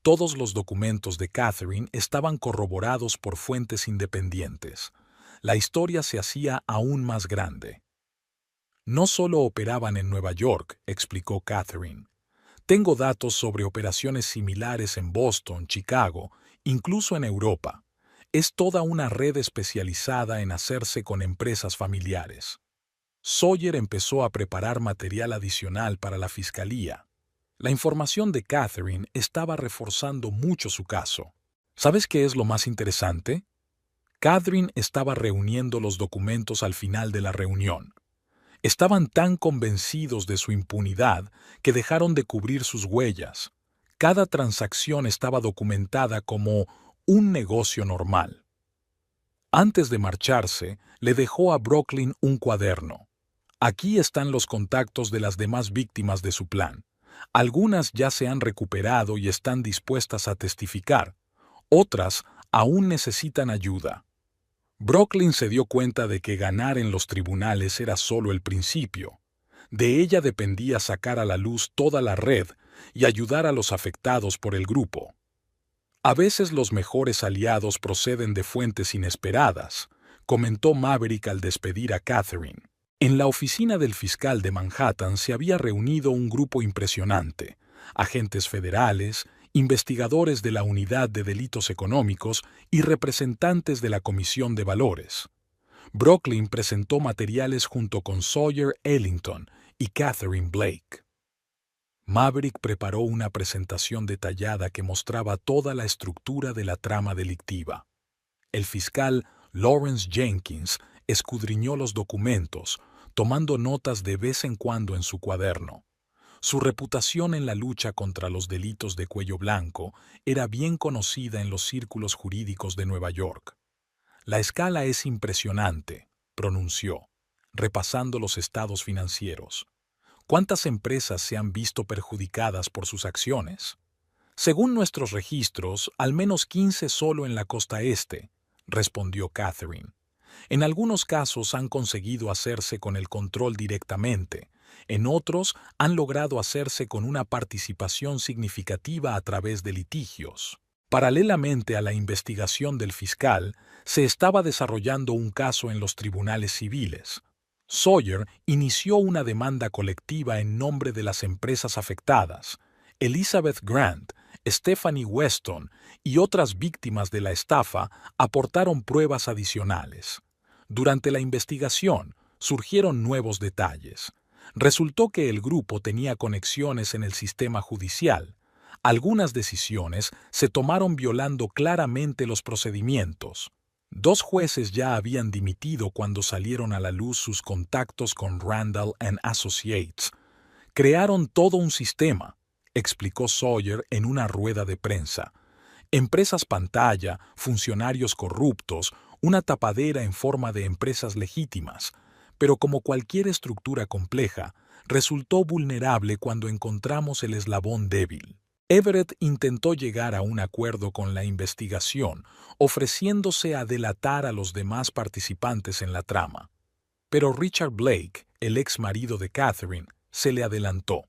Todos los documentos de Catherine estaban corroborados por fuentes independientes. La historia se hacía aún más grande. No solo operaban en Nueva York, explicó Catherine. Tengo datos sobre operaciones similares en Boston, Chicago, incluso en Europa. Es toda una red especializada en hacerse con empresas familiares. Sawyer empezó a preparar material adicional para la fiscalía. La información de Catherine estaba reforzando mucho su caso. ¿Sabes qué es lo más interesante? Catherine estaba reuniendo los documentos al final de la reunión. Estaban tan convencidos de su impunidad que dejaron de cubrir sus huellas. Cada transacción estaba documentada como un negocio normal. Antes de marcharse, le dejó a Brooklyn un cuaderno. Aquí están los contactos de las demás víctimas de su plan. Algunas ya se han recuperado y están dispuestas a testificar. Otras aún necesitan ayuda. Brooklyn se dio cuenta de que ganar en los tribunales era solo el principio. De ella dependía sacar a la luz toda la red y ayudar a los afectados por el grupo. A veces los mejores aliados proceden de fuentes inesperadas, comentó Maverick al despedir a Catherine. En la oficina del fiscal de Manhattan se había reunido un grupo impresionante: agentes federales, investigadores de la Unidad de Delitos Económicos y representantes de la Comisión de Valores. Brooklyn presentó materiales junto con Sawyer Ellington y Catherine Blake. Maverick preparó una presentación detallada que mostraba toda la estructura de la trama delictiva. El fiscal Lawrence Jenkins escudriñó los documentos, tomando notas de vez en cuando en su cuaderno. Su reputación en la lucha contra los delitos de cuello blanco era bien conocida en los círculos jurídicos de Nueva York. La escala es impresionante, pronunció, repasando los estados financieros. ¿Cuántas empresas se han visto perjudicadas por sus acciones? Según nuestros registros, al menos 15 solo en la costa este, respondió Catherine. En algunos casos han conseguido hacerse con el control directamente, en otros han logrado hacerse con una participación significativa a través de litigios. Paralelamente a la investigación del fiscal, se estaba desarrollando un caso en los tribunales civiles. Sawyer inició una demanda colectiva en nombre de las empresas afectadas. Elizabeth Grant, Stephanie Weston y otras víctimas de la estafa aportaron pruebas adicionales. Durante la investigación, surgieron nuevos detalles. Resultó que el grupo tenía conexiones en el sistema judicial. Algunas decisiones se tomaron violando claramente los procedimientos. 2 jueces ya habían dimitido cuando salieron a la luz sus contactos con Randall & Associates. Crearon todo un sistema, explicó Sawyer en una rueda de prensa. Empresas pantalla, funcionarios corruptos, una tapadera en forma de empresas legítimas. Pero como cualquier estructura compleja, resultó vulnerable cuando encontramos el eslabón débil. Everett intentó llegar a un acuerdo con la investigación, ofreciéndose a delatar a los demás participantes en la trama. Pero Richard Blake, el ex marido de Catherine, se le adelantó.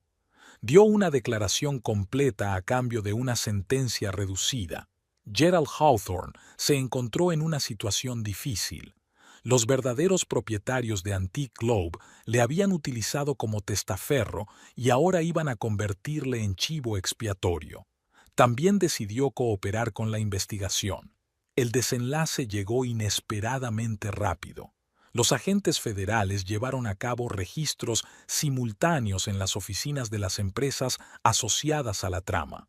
Dio una declaración completa a cambio de una sentencia reducida. Gerald Hawthorne se encontró en una situación difícil. Los verdaderos propietarios de Antique Globe le habían utilizado como testaferro y ahora iban a convertirle en chivo expiatorio. También decidió cooperar con la investigación. El desenlace llegó inesperadamente rápido. Los agentes federales llevaron a cabo registros simultáneos en las oficinas de las empresas asociadas a la trama.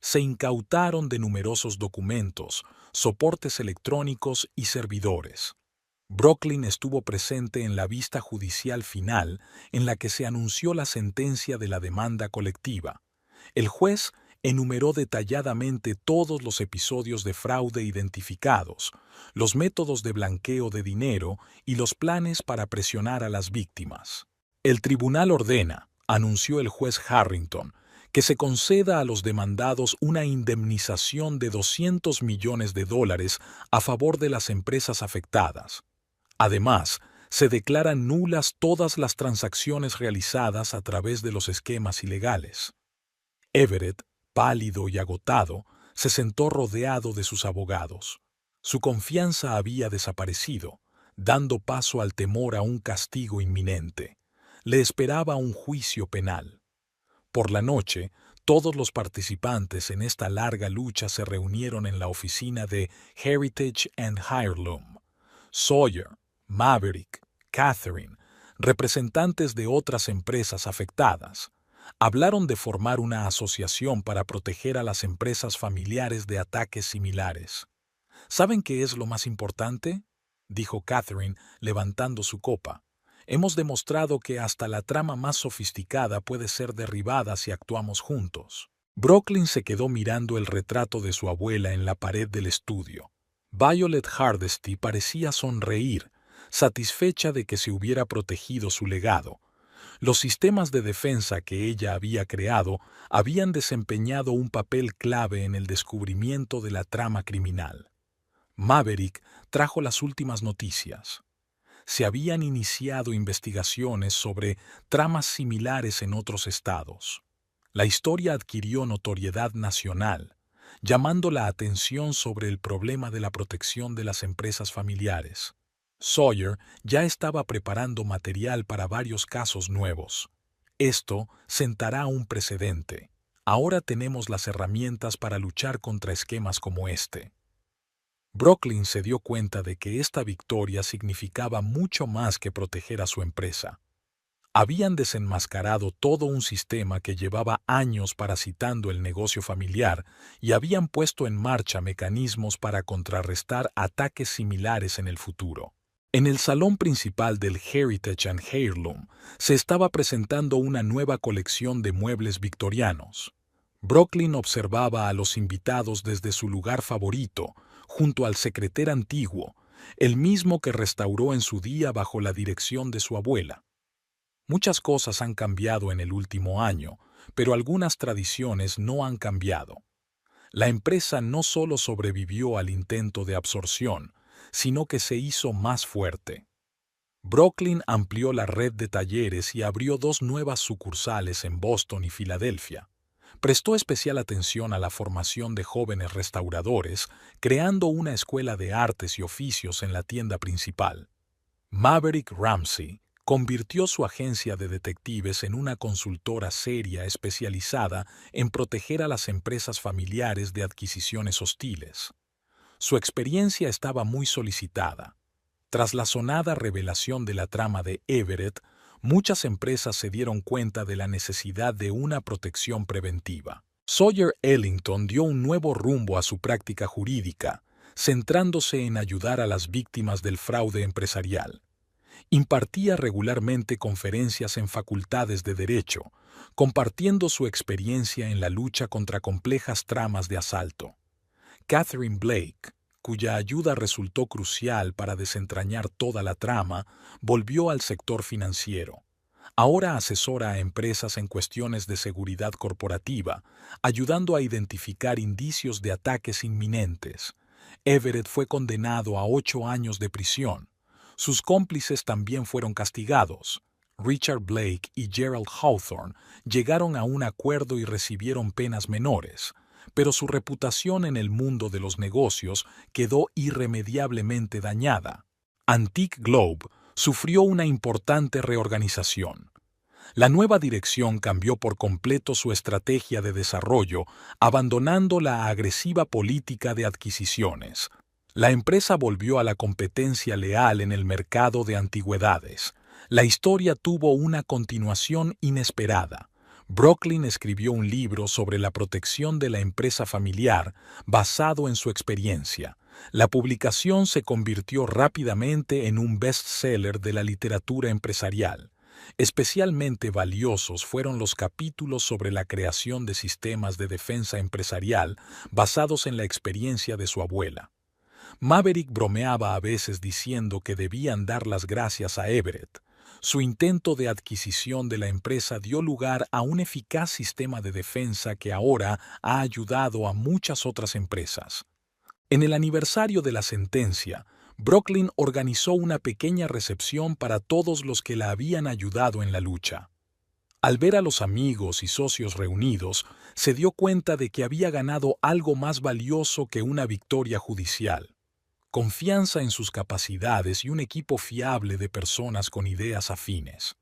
Se incautaron de numerosos documentos, soportes electrónicos y servidores. Brooklyn estuvo presente en la vista judicial final en la que se anunció la sentencia de la demanda colectiva. El juez enumeró detalladamente todos los episodios de fraude identificados, los métodos de blanqueo de dinero y los planes para presionar a las víctimas. El tribunal ordena, anunció el juez Harrington, que se conceda a los demandados una indemnización de $200 millones a favor de las empresas afectadas. Además, se declaran nulas todas las transacciones realizadas a través de los esquemas ilegales. Everett, pálido y agotado, se sentó rodeado de sus abogados. Su confianza había desaparecido, dando paso al temor a un castigo inminente. Le esperaba un juicio penal. Por la noche, todos los participantes en esta larga lucha se reunieron en la oficina de Heritage & Heirloom. Sawyer, Maverick, Catherine, representantes de otras empresas afectadas, hablaron de formar una asociación para proteger a las empresas familiares de ataques similares. ¿Saben qué es lo más importante?, dijo Catherine, levantando su copa. Hemos demostrado que hasta la trama más sofisticada puede ser derribada si actuamos juntos. Brooklyn se quedó mirando el retrato de su abuela en la pared del estudio. Violet Hardesty parecía sonreír, satisfecha de que se hubiera protegido su legado. Los sistemas de defensa que ella había creado habían desempeñado un papel clave en el descubrimiento de la trama criminal. Maverick trajo las últimas noticias. Se habían iniciado investigaciones sobre tramas similares en otros estados. La historia adquirió notoriedad nacional, llamando la atención sobre el problema de la protección de las empresas familiares. Sawyer ya estaba preparando material para varios casos nuevos. Esto sentará un precedente. Ahora tenemos las herramientas para luchar contra esquemas como este. Brooklyn se dio cuenta de que esta victoria significaba mucho más que proteger a su empresa. Habían desenmascarado todo un sistema que llevaba años parasitando el negocio familiar y habían puesto en marcha mecanismos para contrarrestar ataques similares en el futuro. En el salón principal del Heritage & Heirloom se estaba presentando una nueva colección de muebles victorianos. Brooklyn observaba a los invitados desde su lugar favorito, junto al secreter antiguo, el mismo que restauró en su día bajo la dirección de su abuela. Muchas cosas han cambiado en el último año, pero algunas tradiciones no han cambiado. La empresa no solo sobrevivió al intento de absorción, sino que se hizo más fuerte. Brooklyn amplió la red de talleres y abrió 2 nuevas sucursales en Boston y Filadelfia. Prestó especial atención a la formación de jóvenes restauradores, creando una escuela de artes y oficios en la tienda principal. Maverick Ramsey convirtió su agencia de detectives en una consultora seria especializada en proteger a las empresas familiares de adquisiciones hostiles. Su experiencia estaba muy solicitada. Tras la sonada revelación de la trama de Everett, muchas empresas se dieron cuenta de la necesidad de una protección preventiva. Sawyer Ellington dio un nuevo rumbo a su práctica jurídica, centrándose en ayudar a las víctimas del fraude empresarial. Impartía regularmente conferencias en facultades de derecho, compartiendo su experiencia en la lucha contra complejas tramas de asalto. Catherine Blake, cuya ayuda resultó crucial para desentrañar toda la trama, volvió al sector financiero. Ahora asesora a empresas en cuestiones de seguridad corporativa, ayudando a identificar indicios de ataques inminentes. Everett fue condenado a 8 años de prisión. Sus cómplices también fueron castigados. Richard Blake y Gerald Hawthorne llegaron a un acuerdo y recibieron penas menores, pero su reputación en el mundo de los negocios quedó irremediablemente dañada. Antique Globe sufrió una importante reorganización. La nueva dirección cambió por completo su estrategia de desarrollo, abandonando la agresiva política de adquisiciones. La empresa volvió a la competencia leal en el mercado de antigüedades. La historia tuvo una continuación inesperada. Brooklyn escribió un libro sobre la protección de la empresa familiar basado en su experiencia. La publicación se convirtió rápidamente en un bestseller de la literatura empresarial. Especialmente valiosos fueron los capítulos sobre la creación de sistemas de defensa empresarial basados en la experiencia de su abuela. Maverick bromeaba a veces diciendo que debían dar las gracias a Everett. Su intento de adquisición de la empresa dio lugar a un eficaz sistema de defensa que ahora ha ayudado a muchas otras empresas. En el aniversario de la sentencia, Brooklyn organizó una pequeña recepción para todos los que la habían ayudado en la lucha. Al ver a los amigos y socios reunidos, se dio cuenta de que había ganado algo más valioso que una victoria judicial: confianza en sus capacidades y un equipo fiable de personas con ideas afines.